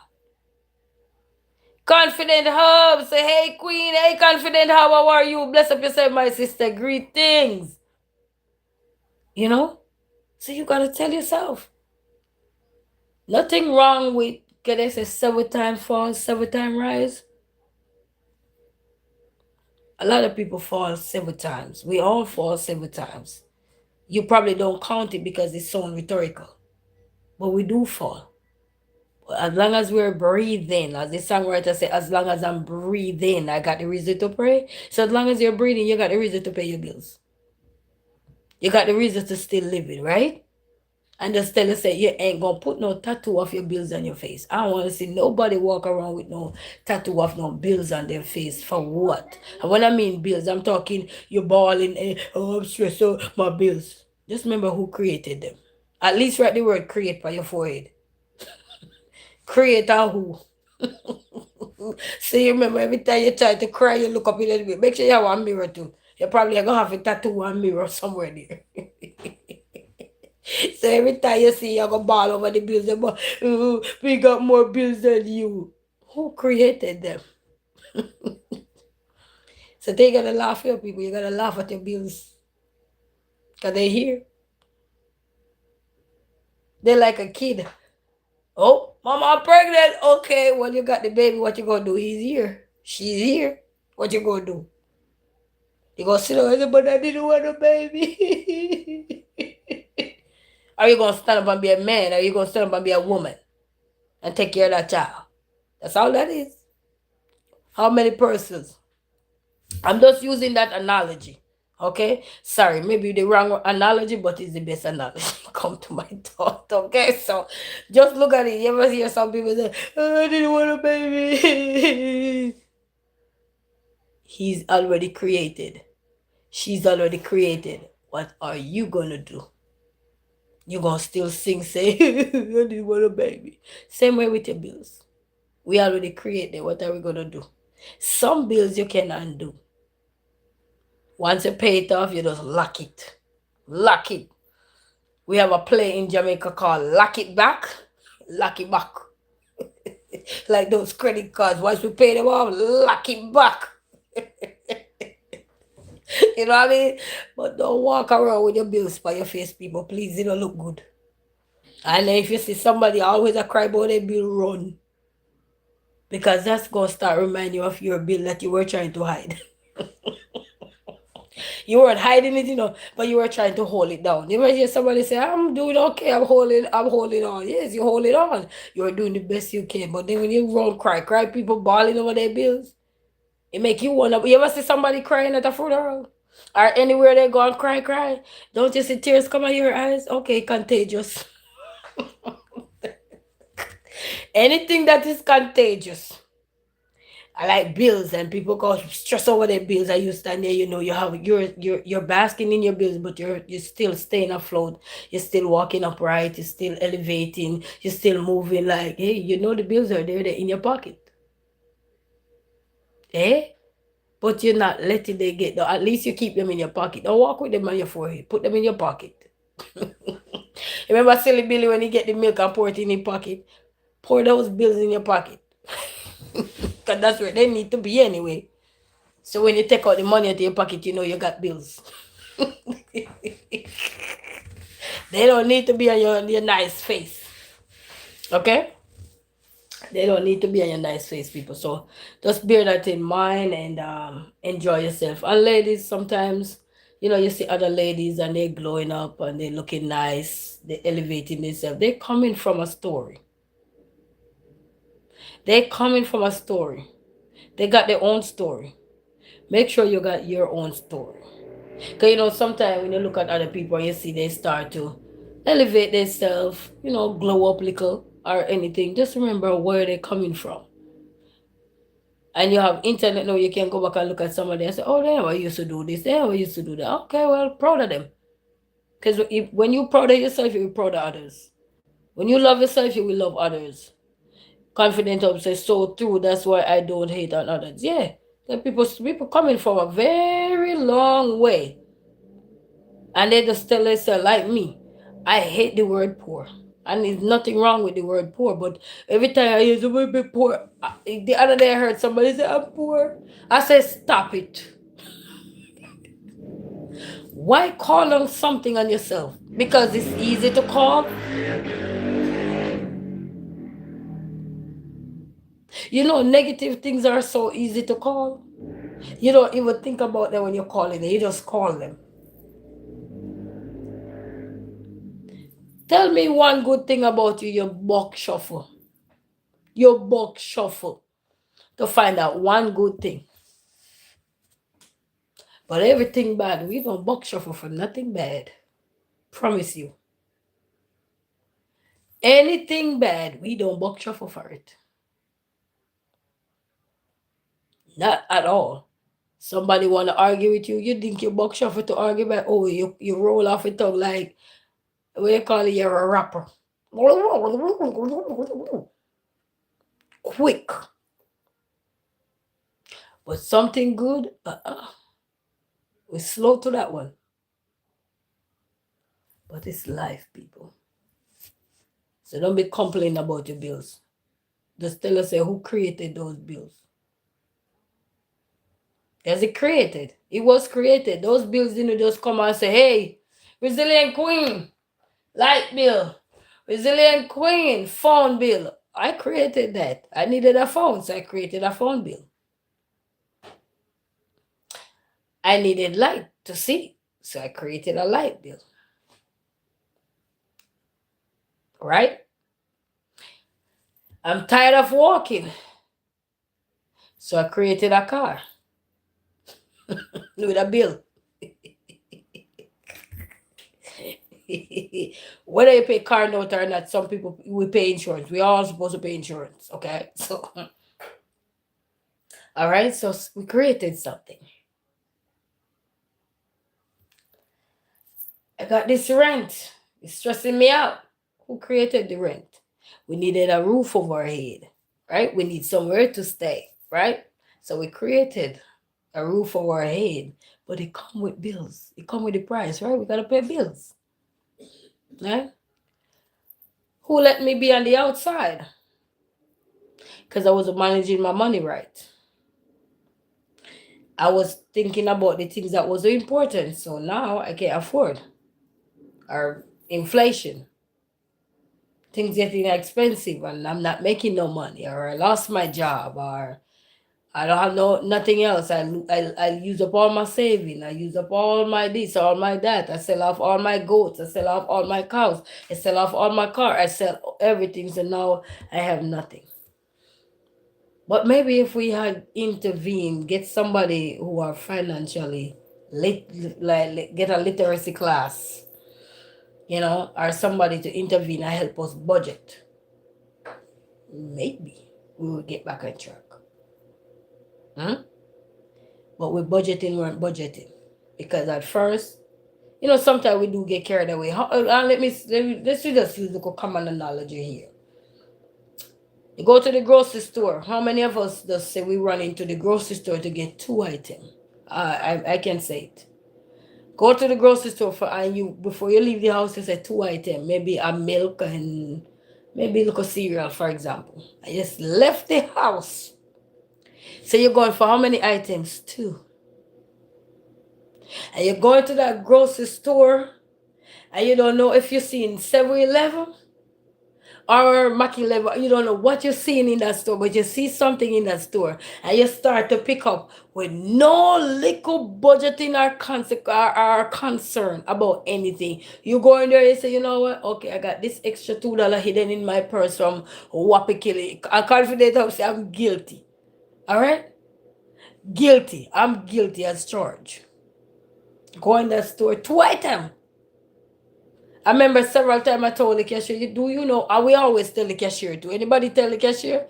Confident Hub, say, hey, Queen, hey, Confident Hub, how are you? Bless up yourself, my sister. Greetings. So you got to tell yourself. Nothing wrong with, can they say 7 times fall, 7 times rise? A lot of people fall 7 times. We all fall 7 times. You probably don't count it because it sounds rhetorical. But we do fall. But as long as we're breathing, as the songwriter said, as long as I'm breathing, I got the reason to pray. So as long as you're breathing, you got the reason to pay your bills. You got the reason to still live it, right? And just tell us that you ain't gonna put no tattoo of your bills on your face. I don't want to see nobody walk around with no tattoo of no bills on their face. For what? And when I mean bills, I'm talking you're balling, oh, I'm stressed out, my bills. Just remember who created them. At least write the word create by your forehead. Creator who? So you remember every time you try to cry, you look up a little bit. Make sure you have a mirror too. You probably are gonna have a tattoo on mirror somewhere there. So every time you see you go ball over the bills, we got more bills than you. Who created them? So they gotta laugh at your people. You gotta laugh at your bills. Because they're here. They're like a kid. Oh, mama, I'm pregnant. Okay, well, you got the baby. What you gonna do? He's here. She's here. What you gonna do? You gonna sit down and say, but I didn't want a baby. Are you gonna stand up and be a man? Or are you gonna stand up and be a woman? And take care of that child? That's all that is. How many persons? I'm just using that analogy. Okay? Sorry, maybe the wrong analogy, but it's the best analogy. Come to my thought. Okay? So just look at it. You ever hear some people say, oh, I didn't want a baby? He's already created. She's already created. What are you gonna do? You're gonna still sing, say, I didn't want a baby. Same way with your bills. We already created. What are we gonna do? Some bills you can undo. Once you pay it off, you just lock it. Lock it. We have a play in Jamaica called Lock It Back. Lock it back. Like those credit cards. Once we pay them off, lock it back. You know what I mean? But don't walk around with your bills by your face, people. Please, it don't look good. And if you see somebody always a cry about their bill, run. Because that's going to start reminding you of your bill that you were trying to hide. You weren't hiding it, but you were trying to hold it down. You might hear somebody say, I'm doing okay, I'm holding on. Yes, you hold it on. You're doing the best you can. But then when you run cry, people bawling over their bills, it make you wanna you ever see somebody crying at a funeral? Or anywhere they go and cry. Don't you see tears come out your eyes? Okay, contagious. Anything that is contagious. I like bills and people go stress over their bills. I you stand there, you have you're basking in your bills, but you're still staying afloat. You're still walking upright. You're still elevating. You're still moving. Like, hey, the bills are there. They're in your pocket. Eh? But you're not letting them get though. At least you keep them in your pocket. Don't walk with them on your forehead. Put them in your pocket. Remember Silly Billy when he get the milk and pour it in his pocket? Pour those bills in your pocket. Because that's where they need to be anyway. So when you take out the money out of your pocket, you know you got bills. They don't need to be on your nice face. Okay? They don't need to be on your nice face, people. So just bear that in mind and enjoy yourself. And ladies, sometimes, you see other ladies and they're glowing up and they're looking nice, they're elevating themselves. They're coming from a story. They're coming from a story. They got their own story. Make sure you got your own story. Because, sometimes when you look at other people and you see they start to elevate themselves, glow up little or anything, just remember where they're coming from. And you have internet now, you can go back and look at somebody and say, oh, they never used to do this, they never used to do that. Okay, well, proud of them. Because when you're proud of yourself, you'll be proud of others. When you love yourself, you will love others. Confident of say, so true, that's why I don't hate on others. Yeah, the people coming from a very long way. And they just tell themselves, like me, I hate the word poor. And there's nothing wrong with the word poor, but every time I use the word be poor, the other day I heard somebody say, I'm poor. I said, stop it. Why call on something on yourself? Because it's easy to call. Negative things are so easy to call. You don't even think about them when you're calling them. You just call them. Tell me one good thing about you, your buck shuffle. Your buck shuffle to find out one good thing. But everything bad, we don't buck shuffle for nothing bad. Promise you. Anything bad, we don't buck shuffle for it. Not at all. Somebody want to argue with you, you think you buck shuffle to argue about, oh, you roll off your tongue like, what you call it, you're a rapper. Quick. But something good, we slow to that one. But it's life, people. So don't be complaining about your bills. Just tell us who created those bills. As it created. It was created. Those bills didn't just come and say, hey, resilient queen, light bill, resilient queen, phone bill. I created that. I needed a phone, so I created a phone bill. I needed light to see, so I created a light bill. Right? I'm tired of walking, so I created a car with a bill. Whether you pay car note or not, some people we pay insurance. We all supposed to pay insurance. Okay, so all right, so we created something. I got this rent. It's stressing me out. Who created the rent? We needed a roof over our head, right? We need somewhere to stay, right? So we created a roof over our head, but it come with bills. It come with the price, right? We gotta pay bills, right? Who let me be on the outside? Because I wasn't managing my money right. I was thinking about the things that was important, so now I can't afford. Or inflation, things getting expensive, and I'm not making no money, or I lost my job, or I don't have nothing else. I use up all my saving. I use up all my this, all my that. I sell off all my goats. I sell off all my cows. I sell off all my car. I sell everything. So now I have nothing. But maybe if we had intervened, get somebody who are financially like get a literacy class, or somebody to intervene and help us budget, maybe we will get back on track. Hmm? But weren't budgeting. Because at first, sometimes we do get carried away. Let's just use the common analogy here. You go to the grocery store. How many of us just say we run into the grocery store to get 2 items? I can say it. Go to the grocery store and you before you leave the house, you say 2 items, maybe a milk and maybe a little cereal, for example. I just left the house. So you're going for how many items? 2. And you're going to that grocery store and you don't know if you're seeing 7-Eleven or Mackie level. You don't know what you're seeing in that store, but you see something in that store and you start to pick up with no little budgeting or concern about anything. You go in there and say, you know what? Okay, I got this extra $2 hidden in my purse from Wapikili. I confident I say I'm guilty. All right? Guilty. I'm guilty as charged. Go in that store, 2 items. I remember several times I told the cashier, do you know, we always tell the cashier too. Anybody tell the cashier,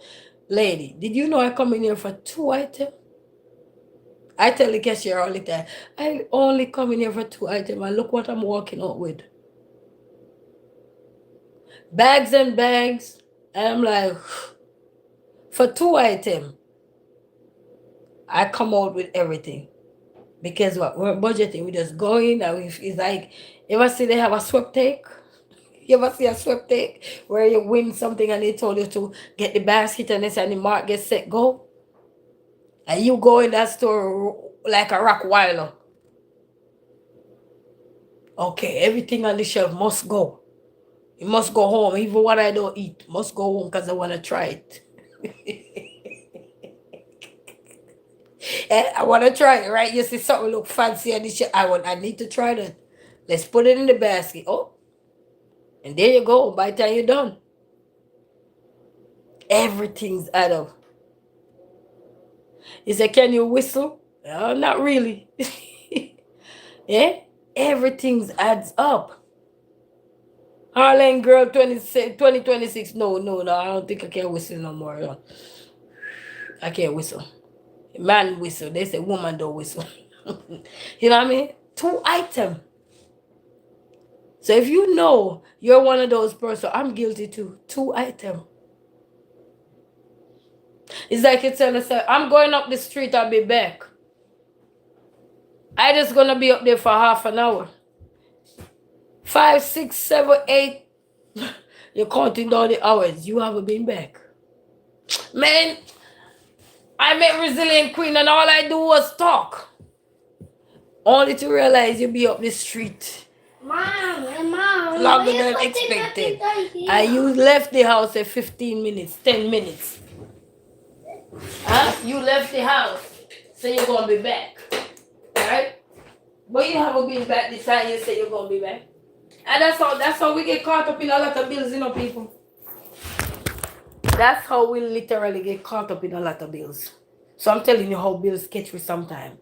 lady, did you know I come in here for 2 items? I tell the cashier all the time, I only come in here for 2 items and look what I'm walking out with. Bags and bags. And I'm like, for 2 items, I come out with everything. Because what? We're budgeting. We just go in and it's like, you ever see they have a sweep take? You ever see a sweep take where you win something and they told you to get the basket and they say the mark get set go? And you go in that store like a rock whiler. Okay, everything on the shelf must go. It must go home. Even what I don't eat must go home because I want to try it. I want to try it, right? You see something look fancy on the shelf. I need to try that. Let's put it in the basket. Oh, and there you go. By the time you're done, everything's out of. He said, can you whistle? Not really. Yeah? Everything adds up. Harlem Girl 2026. No, I don't think I can whistle no more. No. I can't whistle. Man whistle. They say woman don't whistle. You know what I mean? 2 items. So if you know you're one of those persons, I'm guilty too. 2 items. It's like you tell us, I'm going up the street, I'll be back. I just gonna be up there for half an hour. 5, 6, 7, 8. You're counting down the hours. You haven't been back. Man, I met Resilient Queen and all I do was talk. Only to realize you be up the street. Mom, longer than expected. And you left the house at 15 minutes, 10 minutes. Huh? You left the house. So you're gonna be back. Alright? But you haven't been back this time you say you're gonna be back. And that's how we get caught up in a lot of bills, people. That's how we literally get caught up in a lot of bills. So I'm telling you how bills catch me sometimes.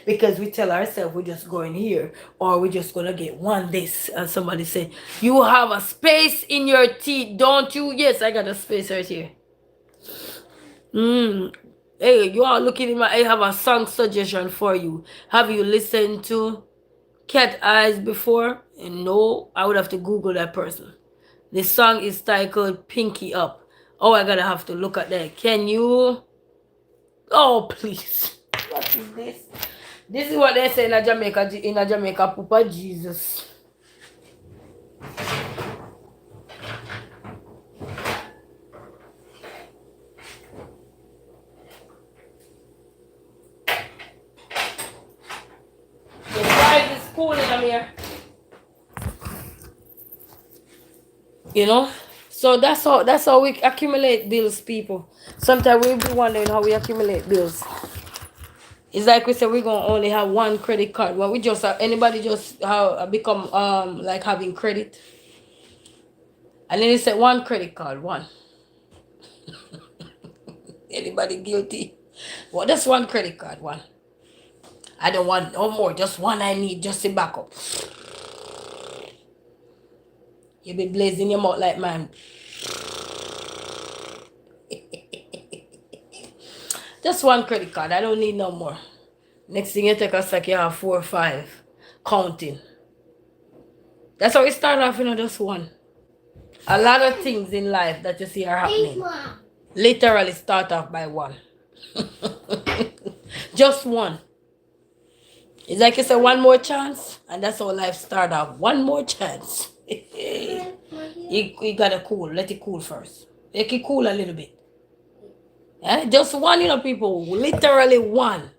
Because we tell ourselves we're just going here or we're just gonna get one this and somebody say, you have a space in your teeth, don't you? Yes, I got a space right here. Hey, you are looking in my I have a song suggestion for you. Have you listened to Cat Eyes before? And no, I would have to Google that person. The song is titled Pinky Up. Oh, I gotta have to look at that. Can you? Oh, please. What is this? This is what they say in Jamaica. In Jamaica, Papa Jesus. The price is cool in here. So that's how we accumulate bills, people. Sometimes we be wondering how we accumulate bills. It's like we said we're gonna only have one credit card. Well, we just have anybody just become like having credit. And then they said one credit card, one. Anybody guilty? Well, that's one credit card, one. I don't want no more, just one I need, just a backup. You be blazing your mouth like man. Just one credit card, I don't need no more. Next thing you take a sec, you have 4 or 5. Counting. That's how we start off, just one. A lot of things in life that you see are happening. Literally start off by one. Just one. It's like you say one more chance, and that's how life start off. One more chance. you gotta cool. Let it cool first. Make it cool a little bit. Just one, people. Literally one.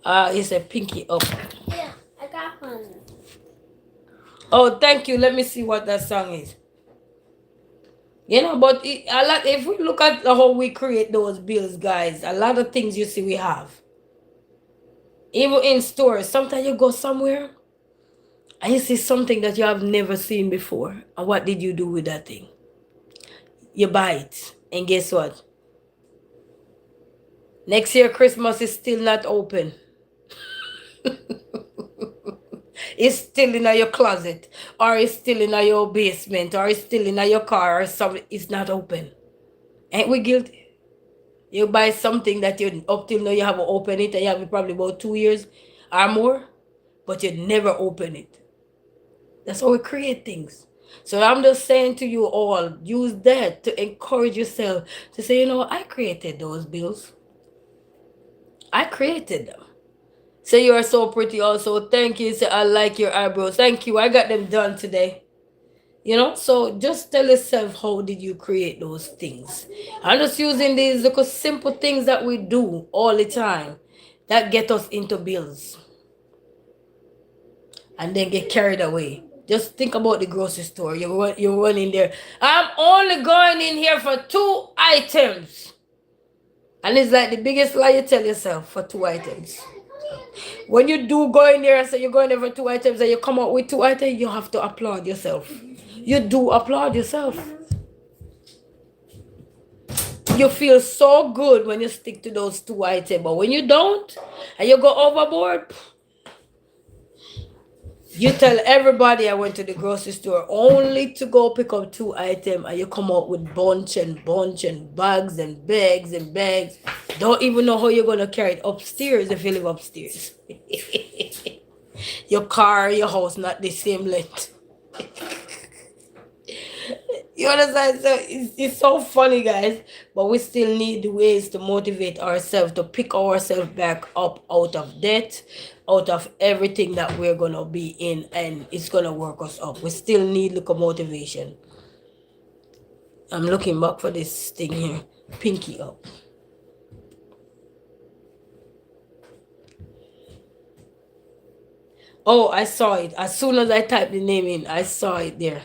It's a pinky up. Yeah, I got one. Oh, thank you. Let me see what that song is. But a lot. If we look at how we create those bills, guys, a lot of things you see we have. Even in stores, sometimes you go somewhere and you see something that you have never seen before. And what did you do with that thing? You buy it. And guess what? Next year, Christmas is still not open. It's still in your closet, or it's still in your basement, or it's still in your car, or something. It's not open. Ain't we guilty? You buy something that you up till now you haven't opened it, and you have it probably about 2 years or more, but you never open it. That's how we create things. So I'm just saying to you all, use that to encourage yourself to say, I created those bills. I created them. Say you are so pretty also. Thank you. Say I like your eyebrows. Thank you. I got them done today. So just tell yourself, how did you create those things? I'm just using these little simple things that we do all the time that get us into bills and then get carried away. Just think about the grocery store. You're running there. I'm only going in here for 2 items. And it's like the biggest lie you tell yourself, for 2 items. When you do go in there and say you're going there for 2 items and you come out with 2 items, you have to applaud yourself. You do applaud yourself. You feel so good when you stick to those 2 items. But when you don't and you go overboard, you tell everybody I went to the grocery store only to go pick up 2 items, and you come out with bunch and bags and bags and bags. Don't even know how you're going to carry it upstairs if you live upstairs. Your car, your house, not the same length. You understand? So it's so funny, guys. But we still need ways to motivate ourselves, to pick ourselves back up out of debt, out of everything that we're going to be in, and it's going to work us up. We still need little motivation. I'm looking back for this thing here. Pinky up. Oh, I saw it. As soon as I typed the name in, I saw it there.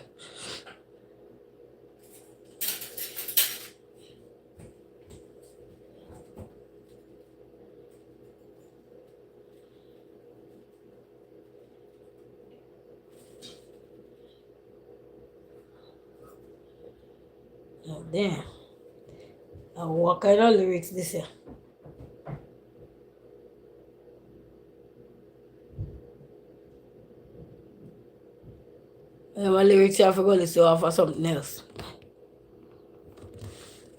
Oh, damn. What kind of lyrics this here? My lyrics here, I forgot to listen off for something else.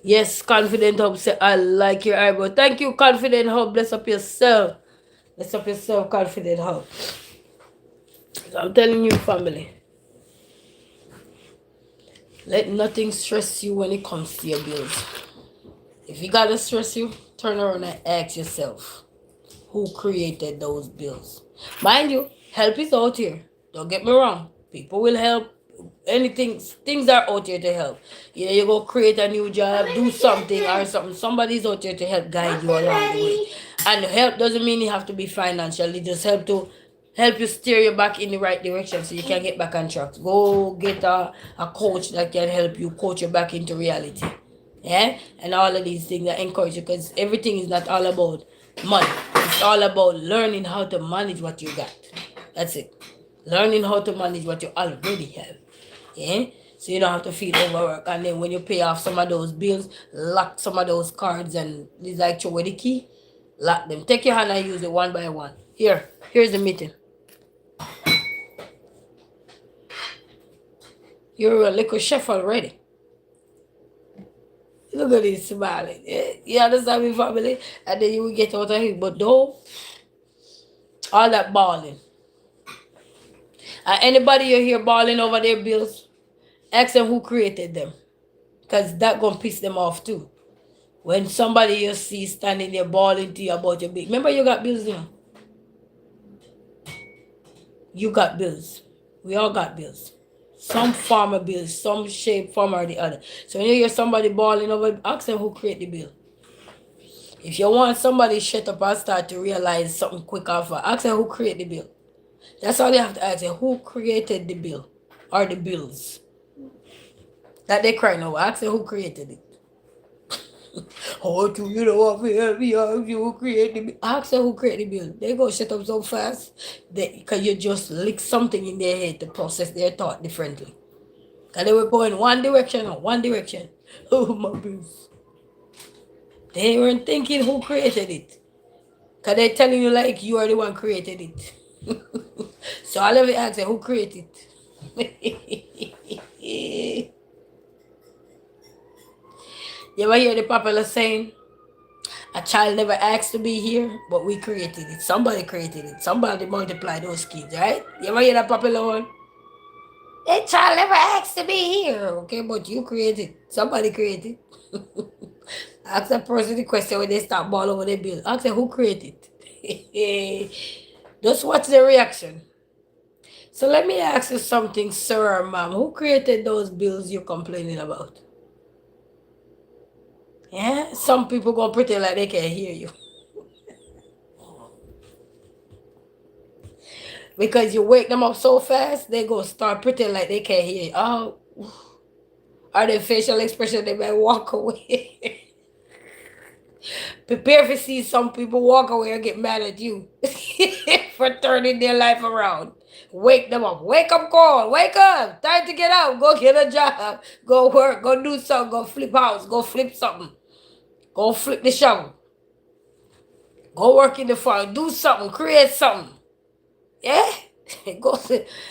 Yes, Confident Hub say, I like your eyebrow. Thank you, Confident Hub. Bless up yourself. Bless up yourself, Confident Hub. So I'm telling you, family, let nothing stress you when it comes to your bills. If you gotta stress you, turn around and ask yourself, who created those bills? Mind you, help is out here. Don't get me wrong. People will help. Anything, things are out here to help. You go create a new job, do something or something. Somebody's out here to help guide you along the way. And help doesn't mean you have to be financial. It just help to help you steer you back in the right direction so you can get back on track. Go get a coach that can help you coach you back into reality. Yeah? And all of these things that encourage you, because everything is not all about money. It's all about learning how to manage what you got. That's it. Learning how to manage what you already have. Yeah? So you don't have to feel overworked. And then when you pay off some of those bills, lock some of those cards and it's like throw away the key. Lock them. Take your hand and use it one by one. Here's the meeting. You're a little chef already. Look at this smiling. You understand me, family? And then you will get out of here. But don't all that balling. And anybody you hear balling over their bills, ask them who created them. Because that gonna piss them off too. When somebody you see standing there balling to you about your bill. Remember you got bills, you know? You got bills. We all got bills. Some form of bills, some shape, form or the other. So when you hear somebody balling over, ask them who created the bill. If you want somebody to shut up and start to realize something quick off, ask them who created the bill. That's all you have to ask them. Who created the bill or the bills? That they cry now. Ask them who created it. Oh, you know what? You create the bill. Ask them who created the bill. They go shut up so fast because you just lick something in their head to process their thought differently. Because they were going one direction or one direction. Oh, my bills. They weren't thinking who created it. Because they're telling you like you are the one created it. So I'll ever ask them who created it. You ever hear the popular saying, a child never asked to be here, but we created it. Somebody created it. Somebody multiplied those kids, right? You ever hear that popular one? A child never asked to be here, okay, but you created. Somebody created. Ask that person the question when they start ball over their bill. Ask them who created. Just watch their reaction. So let me ask you something, sir or ma'am. Who created those bills you're complaining about? Yeah, some people gonna pretend like they can't hear you. Because you wake them up so fast, they go start pretending like they can't hear you. Oh, or their facial expression, they might walk away. Prepare to see some people walk away and get mad at you for turning their life around. Wake them up. Wake up call. Wake up. Time to get out. Go get a job. Go work. Go do something. Go flip house. Go flip something. Go flip the shovel. Go work in the farm. Do something. Create something. Yeah? Go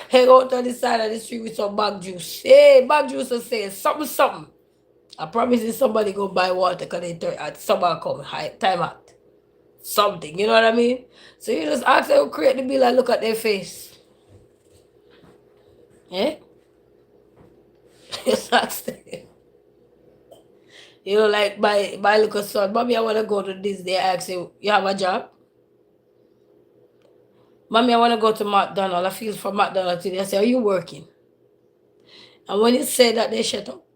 hang out on the side of the street with some bag juice. Hey, bag juice will say something, something. I promise you somebody go buy water because they turn at someone come high time out. Something, you know what I mean? So you just ask them to create the bill and look at their face. Yeah? Just ask them. You know, like my little son, Mommy, I want to go to this day. I ask him, you have a job? Mommy, I want to go to McDonald's. I feel for McDonald's today. I say, are you working? And when you say that, they shut up.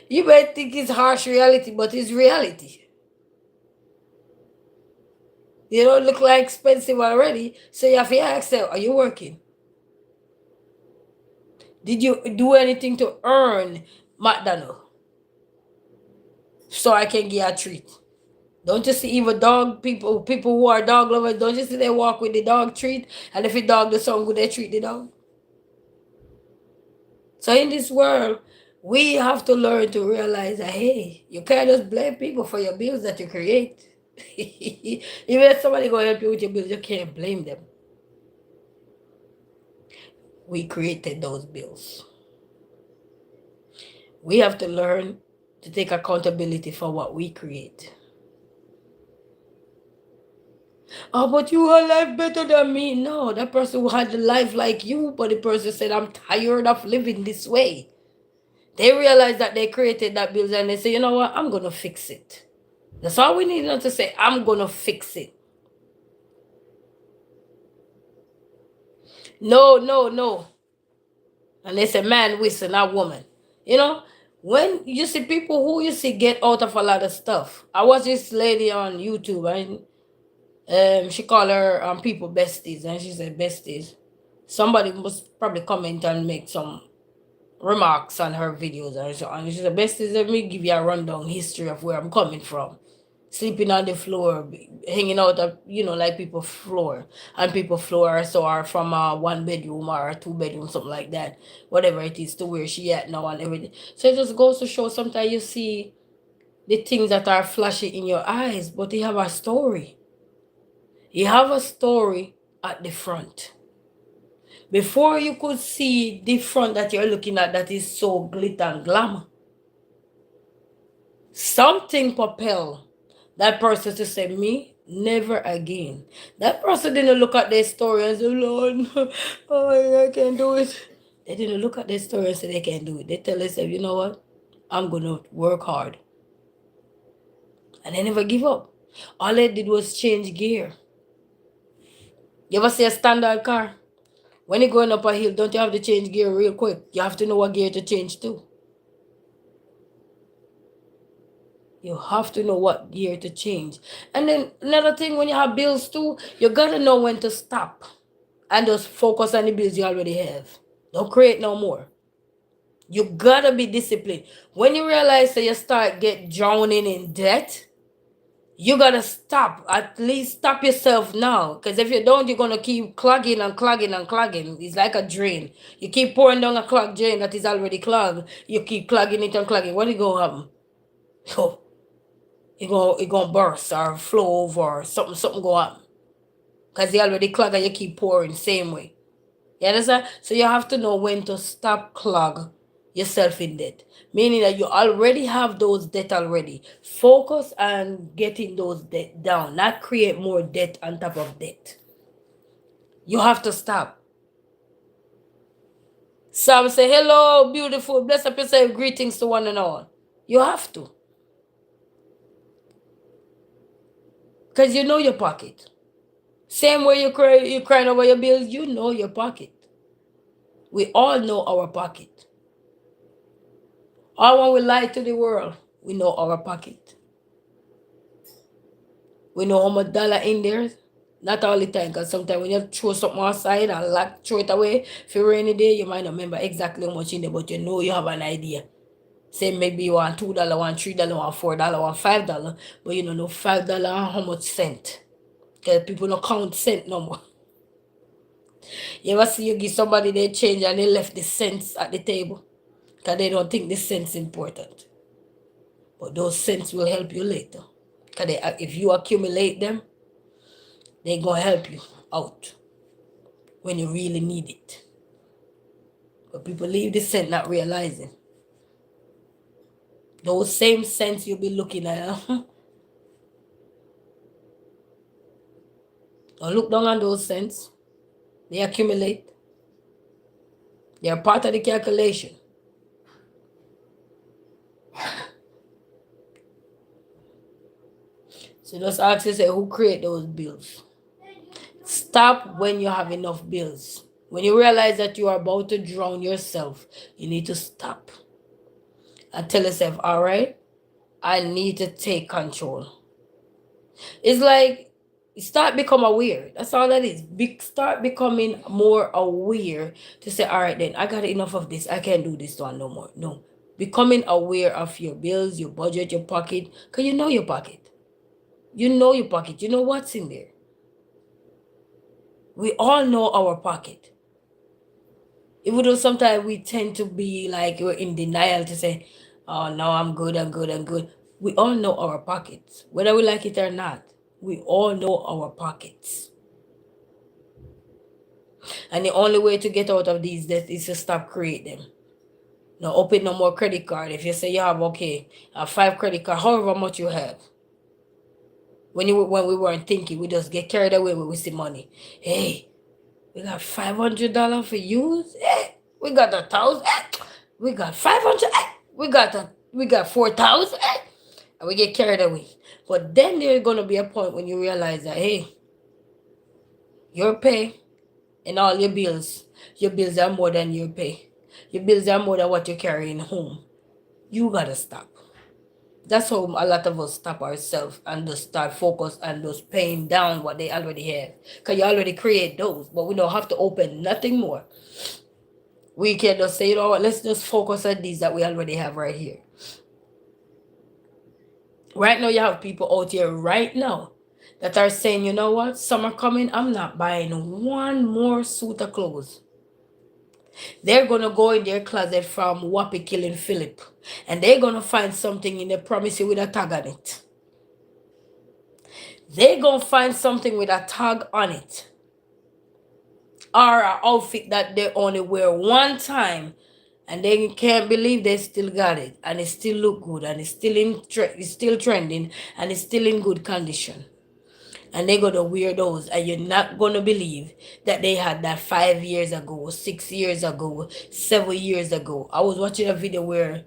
You might think it's harsh reality, but it's reality. You don't look like expensive already, so you have to ask them, are you working? Did you do anything to earn McDonald's? So I can get a treat. Don't you see even dog people who are dog lovers, don't you see they walk with the dog treat? And if the dog does something good, they treat the dog. So in this world, we have to learn to realize that, hey, you can't just blame people for your bills that you create. Even if somebody go help you with your bills, you can't blame them. We created those bills. We have to learn to take accountability for what we create. Oh, but you had life better than me. No, that person who had a life like you, but the person said, I'm tired of living this way. They realize that they created that bills and they say, you know what, I'm going to fix it. That's all we need to say, I'm going to fix it. No. And it's a man whistling, not woman. You know, when you see people who you see get out of a lot of stuff. I watch this lady on YouTube, and She called her people besties, and she said besties. Somebody must probably comment and make some remarks on her videos, and she said besties. Let me give you a rundown history of where I'm coming from. Sleeping on the floor, hanging out of like people floor, and people floor so are from a 1 bedroom or a 2 bedroom, something like that, whatever it is, to where she at now and everything. So it just goes to show sometimes you see the things that are flashy in your eyes, but they have a story. You have a story at the front. Before you could see the front that you're looking at that is so glitter and glamour, something propel that person to say, me, never again. That person didn't look at their story and say, Lord, oh, I can't do it. They didn't look at their story and say they can't do it. They tell themselves, you know what? I'm going to work hard. And they never give up. All they did was change gear. You ever see a standard car? When you're going up a hill, don't you have to change gear real quick? You have to know what gear to change to. You have to know what gear to change. And then another thing, when you have bills too, you gotta know when to stop and just focus on the bills you already have. Don't create no more. You gotta be disciplined. When you realize that you start get drowning in debt, you gotta stop. At least stop yourself now. Because if you don't, you're gonna keep clogging and clogging and clogging. It's like a drain. You keep pouring down a clogged drain that is already clogged. You keep clogging it and clogging. What is gonna happen? So it gonna burst or flow over or something go happen. Because you already clogged and you keep pouring same way. You understand? So you have to know when to stop clog yourself in debt. Meaning that you already have those debt already. Focus on getting those debt down, not create more debt on top of debt. You have to stop. Sam say, hello, beautiful, bless up yourself, greetings to one and all. You have to. Because you know your pocket. Same way you crying over your bills, you know your pocket. We all know our pocket. All when we lie to the world, we know our pocket. We know how much dollar in there. Not all the time, because sometimes when you throw something outside and throw it away, for a rainy day, you might not remember exactly how much in there, but you know you have an idea. Say maybe you want $2, want $3, want $4, want $5, but you don't know $5 and how much cent. Because people don't count cent no more. You ever see you give somebody their change and they left the cents at the table? Because they don't think the cents important. But those cents will help you later. Because if you accumulate them, they're going to help you out when you really need it. But people leave the cent not realizing. Those same cents you'll be looking at. Don't look down on those cents. They accumulate. They are part of the calculation. So just ask yourself, who create those bills? Stop when you have enough bills. When you realize that you are about to drown yourself, you need to stop and tell yourself, all right, I need to take control. It's like start become aware. That's all that is. Start becoming more aware to say, all right, then I got enough of this. I can't do this one no more. No. Becoming aware of your bills, your budget, your pocket, because you know your pocket. You know your pocket. You know what's in there. We all know our pocket. Even though sometimes we tend to be like we're in denial to say, oh no, I'm good, I'm good, I'm good. We all know our pockets, whether we like it or not. We all know our pockets. And the only way to get out of these debts is to stop creating them. Now open no more credit card. If you say you have 5 credit card, however much you have. When we weren't thinking, we just get carried away with the money. Hey, we got $500 for use. Hey, we got 1,000. Hey, we got 500. Hey, we got 4,000. Hey, and we get carried away. But then there's gonna be a point when you realize that hey, your pay and all your bills are more than your pay. Your bills are more than what you're carrying home. You gotta stop. That's how a lot of us stop ourselves and just start focus and just paying down what they already have. Because you already create those, but we don't have to open nothing more. We can just say, you know what, let's just focus on these that we already have right here. Right now, you have people out here right now that are saying, you know what, summer coming, I'm not buying one more suit of clothes. They're gonna go in their closet from Whoopi killing Philip, and they're gonna find something in the promise with a tag on it. They're gonna find something with a tag on it, or an outfit that they only wear one time, and they can't believe they still got it, and it still look good, and it's still trending, and it's still in good condition. And they're gonna wear those, and you're not gonna believe that they had that 5 years ago, 6 years ago, 7 years ago. I was watching a video where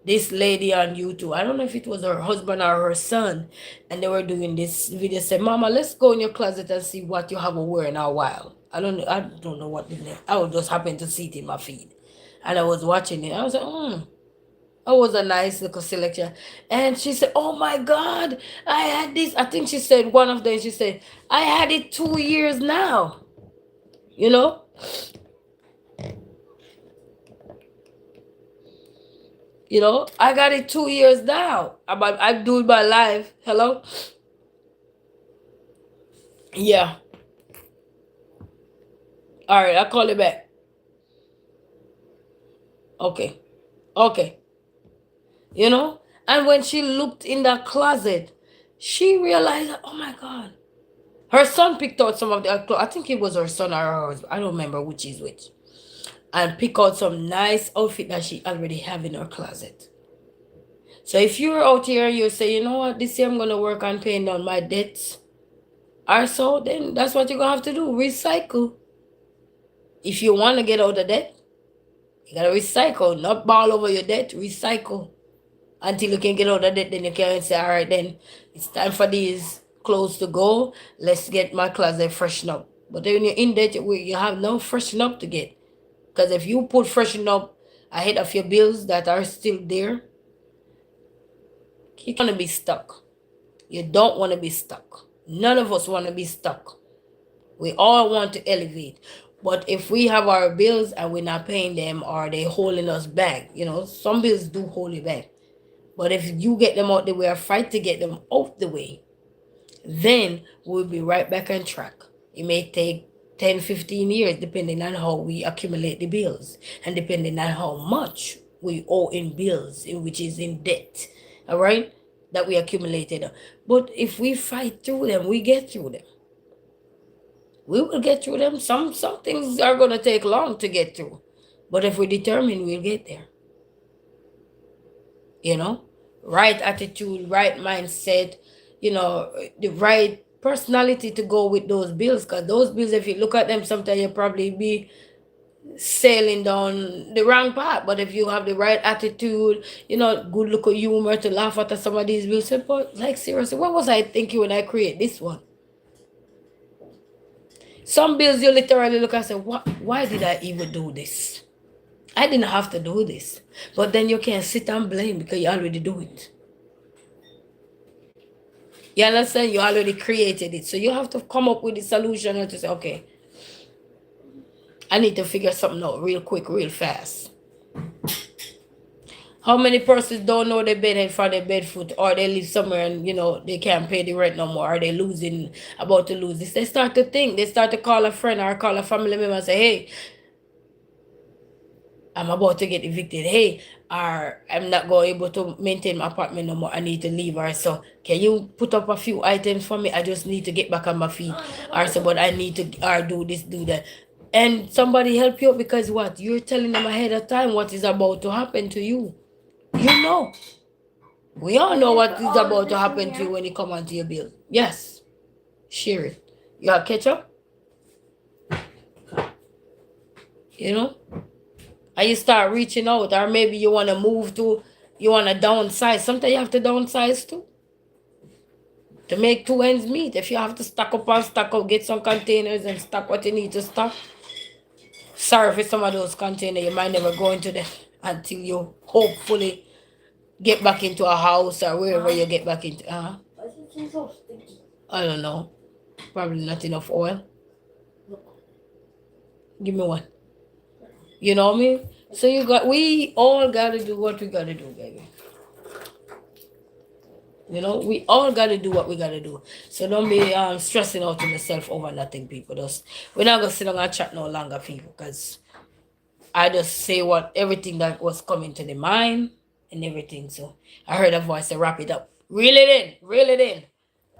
this lady on YouTube, I don't know if it was her husband or her son, and they were doing this video. Said, "Mama, let's go in your closet and see what you haven't worn in a while." I don't know what the name. I was just happened to see it in my feed, and I was watching it. I was like, It was a nice little selection. And she said, "Oh my God, I had this." I think she said one of them, she said, "I had it 2 years now." You know? I got it 2 years now. I do it by live. Hello? Yeah. All right, I'll call it back. Okay. Okay. And when she looked in that closet, she realized, oh my God. Her son picked out some of the clothes. I think it was her son or her husband. I don't remember which is which. And pick out some nice outfit that she already have in her closet. So if you're out here and you say, you know what, this year I'm gonna work on paying down my debts, or so, then that's what you're gonna have to do. Recycle. If you wanna get out of debt, you gotta recycle, not ball over your debt, recycle. Until you can get out of debt, then you can say, all right, then it's time for these clothes to go. Let's get my closet freshen up. But then when you're in debt, you have no freshen up to get. Because if you put freshen up ahead of your bills that are still there, you want to be stuck. You don't want to be stuck. None of us want to be stuck. We all want to elevate. But if we have our bills and we're not paying them, or they holding us back, some bills do hold you back. But if you get them out the way or fight to get them out the way, then we'll be right back on track. It may take 10, 15 years, depending on how we accumulate the bills and depending on how much we owe in bills, which is in debt, all right, that we accumulated. But if we fight through them, we get through them. We will get through them. Some things are going to take long to get through. But if we're determined, we'll get there. Right attitude, right mindset, the right personality to go with those bills. Because those bills, if you look at them, sometimes you'll probably be sailing down the wrong path. But if you have the right attitude, good look of humor to laugh at some of these bills, but like seriously, what was I thinking when I create this one? Some bills you literally look and say, why did I even do this? I didn't have to do this. But then you can't sit and blame because you already do it. You understand? You already created it. So you have to come up with the solution and to say, okay, I need to figure something out real quick, real fast. How many persons don't know their bed for their bed foot, or they live somewhere and they can't pay the rent no more, or they about to lose this? They start to think, they start to call a friend or call a family member and say, hey, I'm about to get evicted. Hey, or I'm not going able to maintain my apartment no more. I need to leave. Or so, can you put up a few items for me? I just need to get back on my feet. Or so, but I need to do this, do that. And somebody help you, because what? You're telling them ahead of time what is about to happen to you. We all know what is about to happen to you when you come onto your bill. Yes. Share it. You have ketchup? And you start reaching out, or maybe you want to you want to downsize. Sometimes you have to downsize too, to make two ends meet. If you have to stock up, get some containers and stock what you need to stock. Sorry for some of those containers, you might never go into them until you hopefully get back into a house or wherever you get back into. Why is it so sticky? I don't know. Probably not enough oil. Give me one. You know what I mean? So we all gotta do what we gotta do, baby. You know, we all gotta do what we gotta do. So don't be stressing out on yourself over nothing, people. Just we're not gonna sit down and chat no longer, people, because I just say what everything that was coming to the mind and everything. So I heard a voice say, wrap it up. Reel it in, reel it in.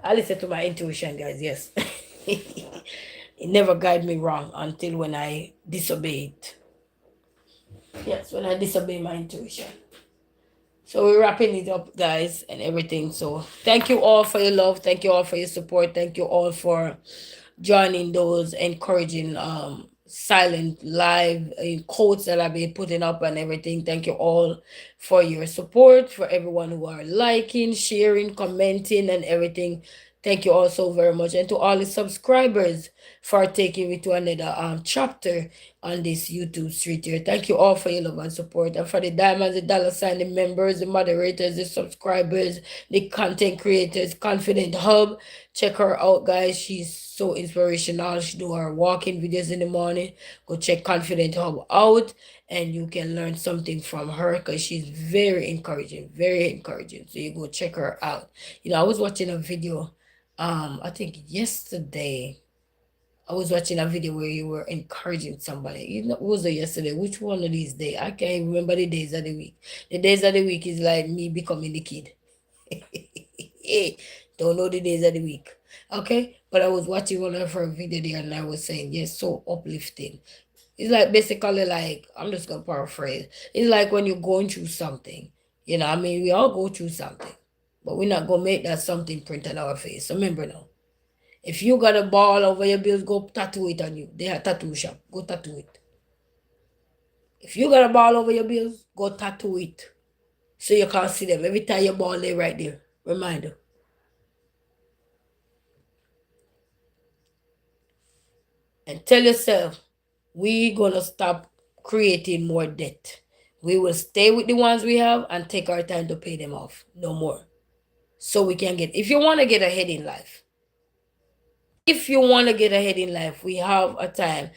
I listen to my intuition, guys. Yes. It never guide me wrong until when I disobey it. Yes, when I disobey my intuition. So we're wrapping it up, guys, and everything. So thank you all for your love. Thank you all for your support. Thank you all for joining those encouraging silent live quotes that I've been putting up and everything. Thank you all for your support, for everyone who are liking, sharing, commenting, and everything. Thank you all so very much. And to all the subscribers for taking me to another chapter on this YouTube street here. Thank you all for your love and support. And for the diamonds, the dollar sign, the members, the moderators, the subscribers, the content creators, Confident Hub. Check her out, guys. She's so inspirational. She do her walking videos in the morning. Go check Confident Hub out and you can learn something from her because she's very encouraging, very encouraging. So you go check her out. You know, I was watching a video, I think yesterday. I was watching a video where you were encouraging somebody. You know, was it yesterday? Which one of these days? I can't remember the days of the week. The days of the week is like me becoming the kid. Don't know the days of the week. Okay? But I was watching one of her video there and I was saying, yes, so uplifting. It's like basically like, I'm just gonna paraphrase. It's like when you're going through something. You know, I mean, we all go through something. But we're not gonna make that something print on our face. So remember now. If you got a ball over your bills, go tattoo it on you. They have tattoo shop. Go tattoo it. If you got a ball over your bills, go tattoo it. So you can't see them. Every time your ball lay right there. Reminder. And tell yourself, we gonna stop creating more debt. We will stay with the ones we have and take our time to pay them off. No more. So we can get, if you want to get ahead in life, we have a time.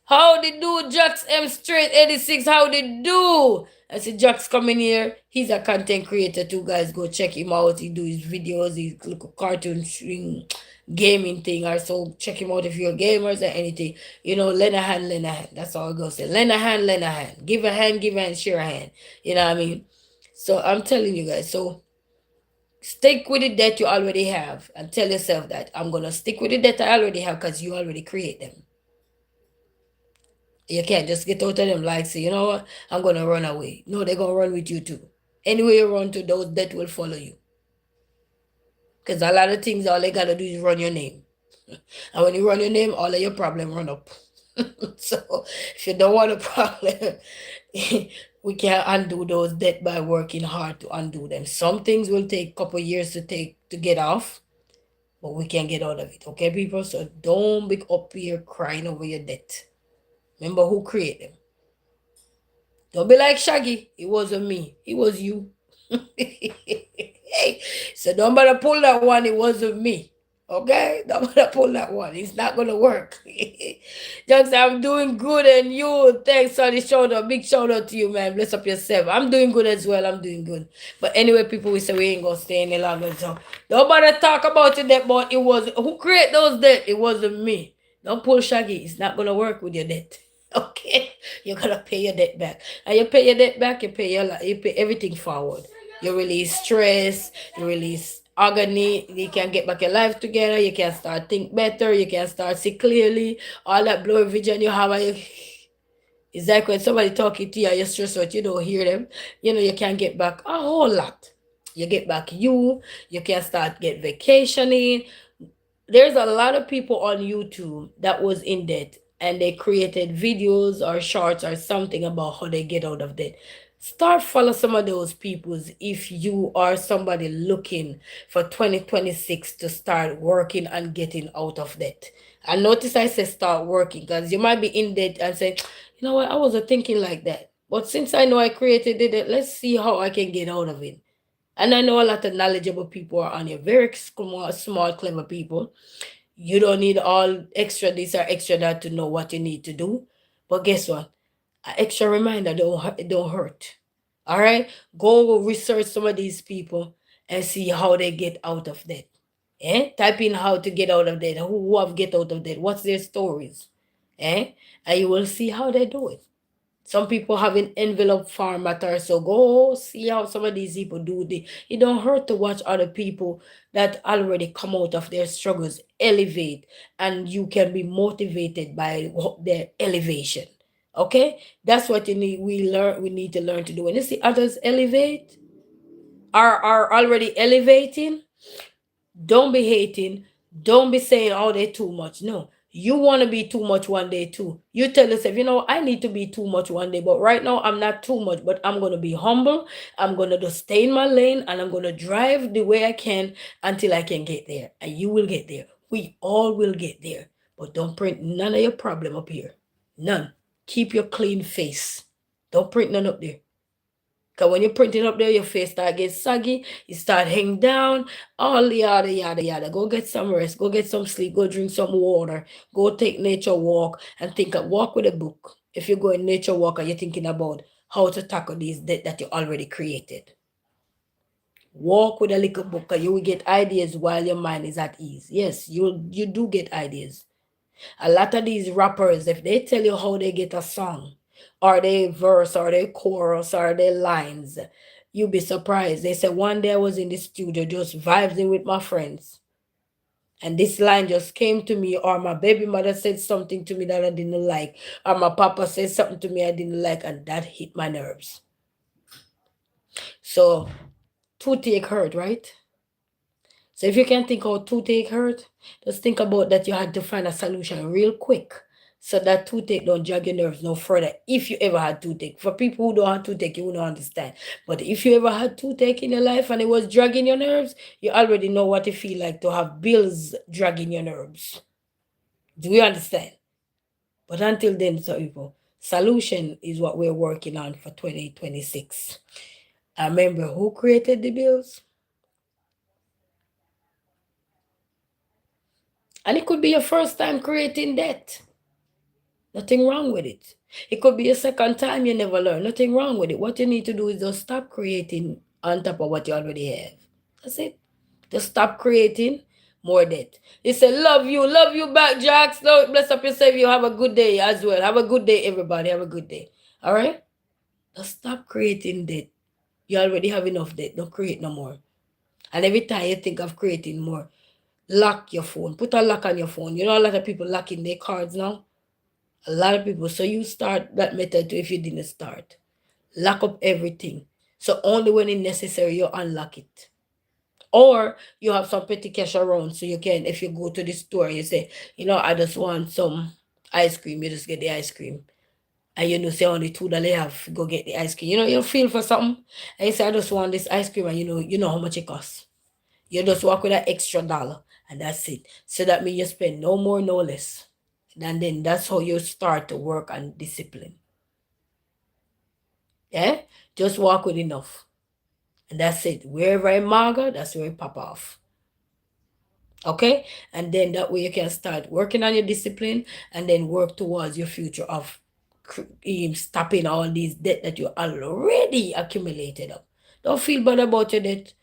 How they do, Jax M Straight 86? How they do? I see Jax coming here. He's a content creator too, guys. Go check him out. He do his videos, his little cartoon gaming thing. Or so check him out if you're gamers or anything. You know, lend a hand, lend a hand. That's all I go say. Lend a hand, lend a hand. Give a hand, share a hand. You know what I mean? So I'm telling you guys. So stick with the debt you already have and tell yourself that I'm gonna stick with the debt I already have because you already create them. You can't just get out of them like say, you know what, I'm gonna run away. No, they're gonna run with you too. Anyway you run to, those debt will follow you. Because a lot of things all they gotta do is run your name. And when you run your name, all of your problem run up. So if you don't want a problem, we can't undo those debt by working hard to undo them. Some things will take a couple years to get off, but we can get out of it. Okay, people? So don't be up here crying over your debt. Remember who created them. Don't be like Shaggy. It wasn't me. It was you. So don't bother pull that one. It wasn't me. Okay? Don't bother pull that one. It's not going to work. Just say, I'm doing good and you. Thanks on the shoulder. Big shout out to you, man. Bless up yourself. I'm doing good as well. I'm doing good. But anyway, people, we say we ain't going to stay any longer. So don't bother talk about your debt, but it was who created those debt? It wasn't me. Don't pull Shaggy. It's not going to work with your debt. Okay, you're gonna pay your debt back, and you pay your debt back. You pay everything forward. You release stress. You release agony. You can get back your life together. You can start think better. You can start see clearly. All that blurry vision you have, it's like when somebody talking to you, you stress out. You don't hear them. You know you can get back a whole lot. You get back you. You can start get vacationing. There's a lot of people on YouTube that was in debt and they created videos or shorts or something about how they get out of debt. Start follow some of those peoples if you are somebody looking for 2026 to start working and getting out of debt. And notice I say start working because you might be in debt and say, you know what, I wasn't thinking like that. But since I know I created it, let's see how I can get out of it. And I know a lot of knowledgeable people are on here, very small, clever people. You don't need all extra this or extra that to know what you need to do. But guess what? An extra reminder don't hurt. All right? Go research some of these people and see how they get out of debt. Eh? Type in how to get out of debt. Who have get out of debt? What's their stories? Eh? And you will see how they do it. Some people have an envelope formatter, so go see how some of these people do it. It don't hurt to watch other people that already come out of their struggles elevate, and you can be motivated by their elevation. Okay, that's what you need. We need to learn to do. And you see others elevate, are already elevating. Don't be hating. Don't be saying, oh, they're too much. No. You want to be too much one day too. You tell yourself, I need to be too much one day, but right now I'm not too much, but I'm going to be humble. I'm going to just stay in my lane and I'm going to drive the way I can until I can get there. And you will get there. We all will get there. But don't print none of your problem up here. None. Keep your clean face. Don't print none up there. Because when you print it up there, your face start get saggy, you start hang down, all yada yada yada. Go get some rest, go get some sleep, go drink some water, go take nature walk and think of walk with a book. If you go in nature walk and you're thinking about how to tackle these debt that you already created. Walk with a little book and you will get ideas while your mind is at ease. Yes, you do get ideas. A lot of these rappers, if they tell you how they get a song, or they verse, or they chorus, or their lines, you'll be surprised. They said one day I was in the studio just vibing with my friends, and this line just came to me, or my baby mother said something to me that I didn't like, or my papa said something to me I didn't like, and that hit my nerves. So, toothache hurt, right? So if you can think how toothache hurt, just think about that you had to find a solution real quick so that toothache don't drag your nerves no further if you ever had toothache. For people who don't have toothache, you wouldn't understand. But if you ever had toothache in your life and it was dragging your nerves, you already know what it feel like to have bills dragging your nerves. Do you understand? But until then, so people, solution is what we're working on for 2026. I remember who created the bills? And it could be your first time creating debt. Nothing wrong with it. It could be a second time you never learn. Nothing wrong with it. What you need to do is just stop creating on top of what you already have. That's it. Just stop creating more debt. He said, love you back, Jax. Lord, bless up yourself. You have a good day as well. Have a good day, everybody. Have a good day. All right? Just stop creating debt. You already have enough debt. Don't create no more. And every time you think of creating more, lock your phone. Put a lock on your phone. You know, a lot of people locking their cards now. A lot of people. So you start that method too if you didn't start. Lock up everything. So only when it's necessary, you unlock it. Or you have some petty cash around so you can, if you go to the store, you say, I just want some ice cream. You just get the ice cream. And say only $2 you have, go get the ice cream. You feel for something. And you say, I just want this ice cream and you know how much it costs. You just walk with an extra dollar and that's it. So that means you spend no more, no less. And then that's how you start to work on discipline. Yeah? Just walk with enough. And that's it. Wherever I maga, that's where it pop off. Okay? And then that way you can start working on your discipline and then work towards your future of stopping all these debt that you already accumulated up. Don't feel bad about your debt.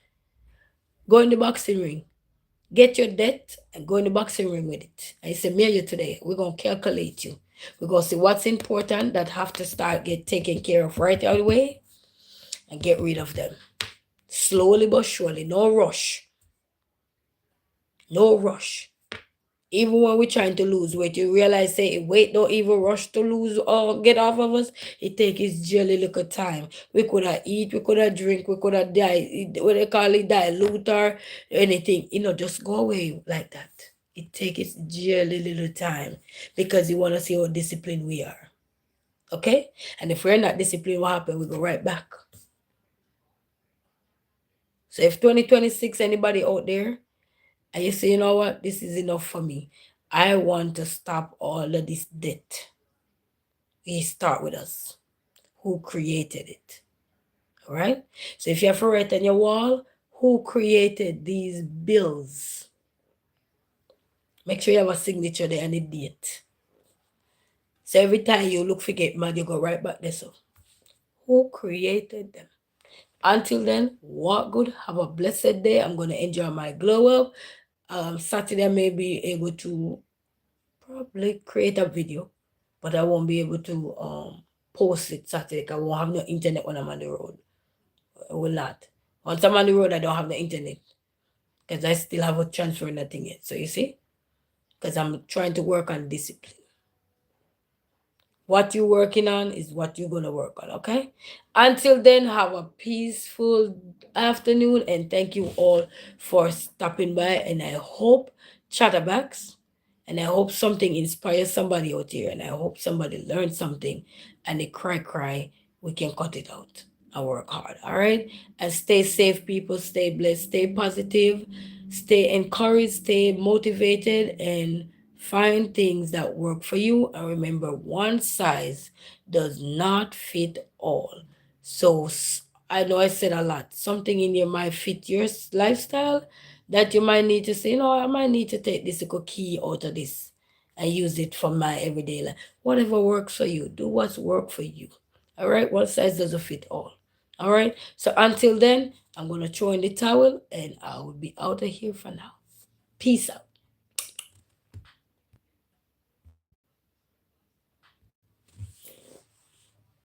Go in the boxing ring. Get your debt and go in the boxing ring with it. I say, me and you today, we're going to calculate you. We're going to see what's important that have to start get taken care of right away and get rid of them. Slowly but surely, no rush. No rush. Even when we're trying to lose weight, you realize, say, weight don't even rush to lose or get off of us. It takes its jelly little time. We could have eat, we could have drink, we could have what they call it, dilute or anything. Just go away like that. It takes its jelly little time because you want to see how disciplined we are. Okay? And if we're not disciplined, what happens? We go right back. So if 2026, anybody out there, and you say, you know what, this is enough for me. I want to stop all of this debt. We start with us. Who created it? All right. So if you have to write on your wall, who created these bills? Make sure you have a signature there and a date. So every time you look for Get Mad, you go right back there. So who created them? Until then, walk good. Have a blessed day. I'm gonna enjoy my glow up. Saturday I may be able to probably create a video, but I won't be able to post it Saturday. 'Cause I won't have no internet when I'm on the road. I will not. Once I'm on the road, I don't have the internet because I still have a transfer nothing yet. So you see, because I'm trying to work on discipline. What you're working on is what you're going to work on, okay? Until then, have a peaceful afternoon and thank you all for stopping by. And I hope, Chatterbacks, and I hope something inspires somebody out here. And I hope somebody learns something and they cry, we can cut it out and work hard, all right? And stay safe, people. Stay blessed, stay positive, stay encouraged, stay motivated, and find things that work for you. And remember, one size does not fit all. So I know I said a lot. Something in your might fit your lifestyle that you might need to say, I might need to take this little key out of this and use it for my everyday life. Whatever works for you, do what's work for you. All right, one size doesn't fit all. All right. So until then, I'm gonna throw in the towel and I will be out of here for now. Peace out.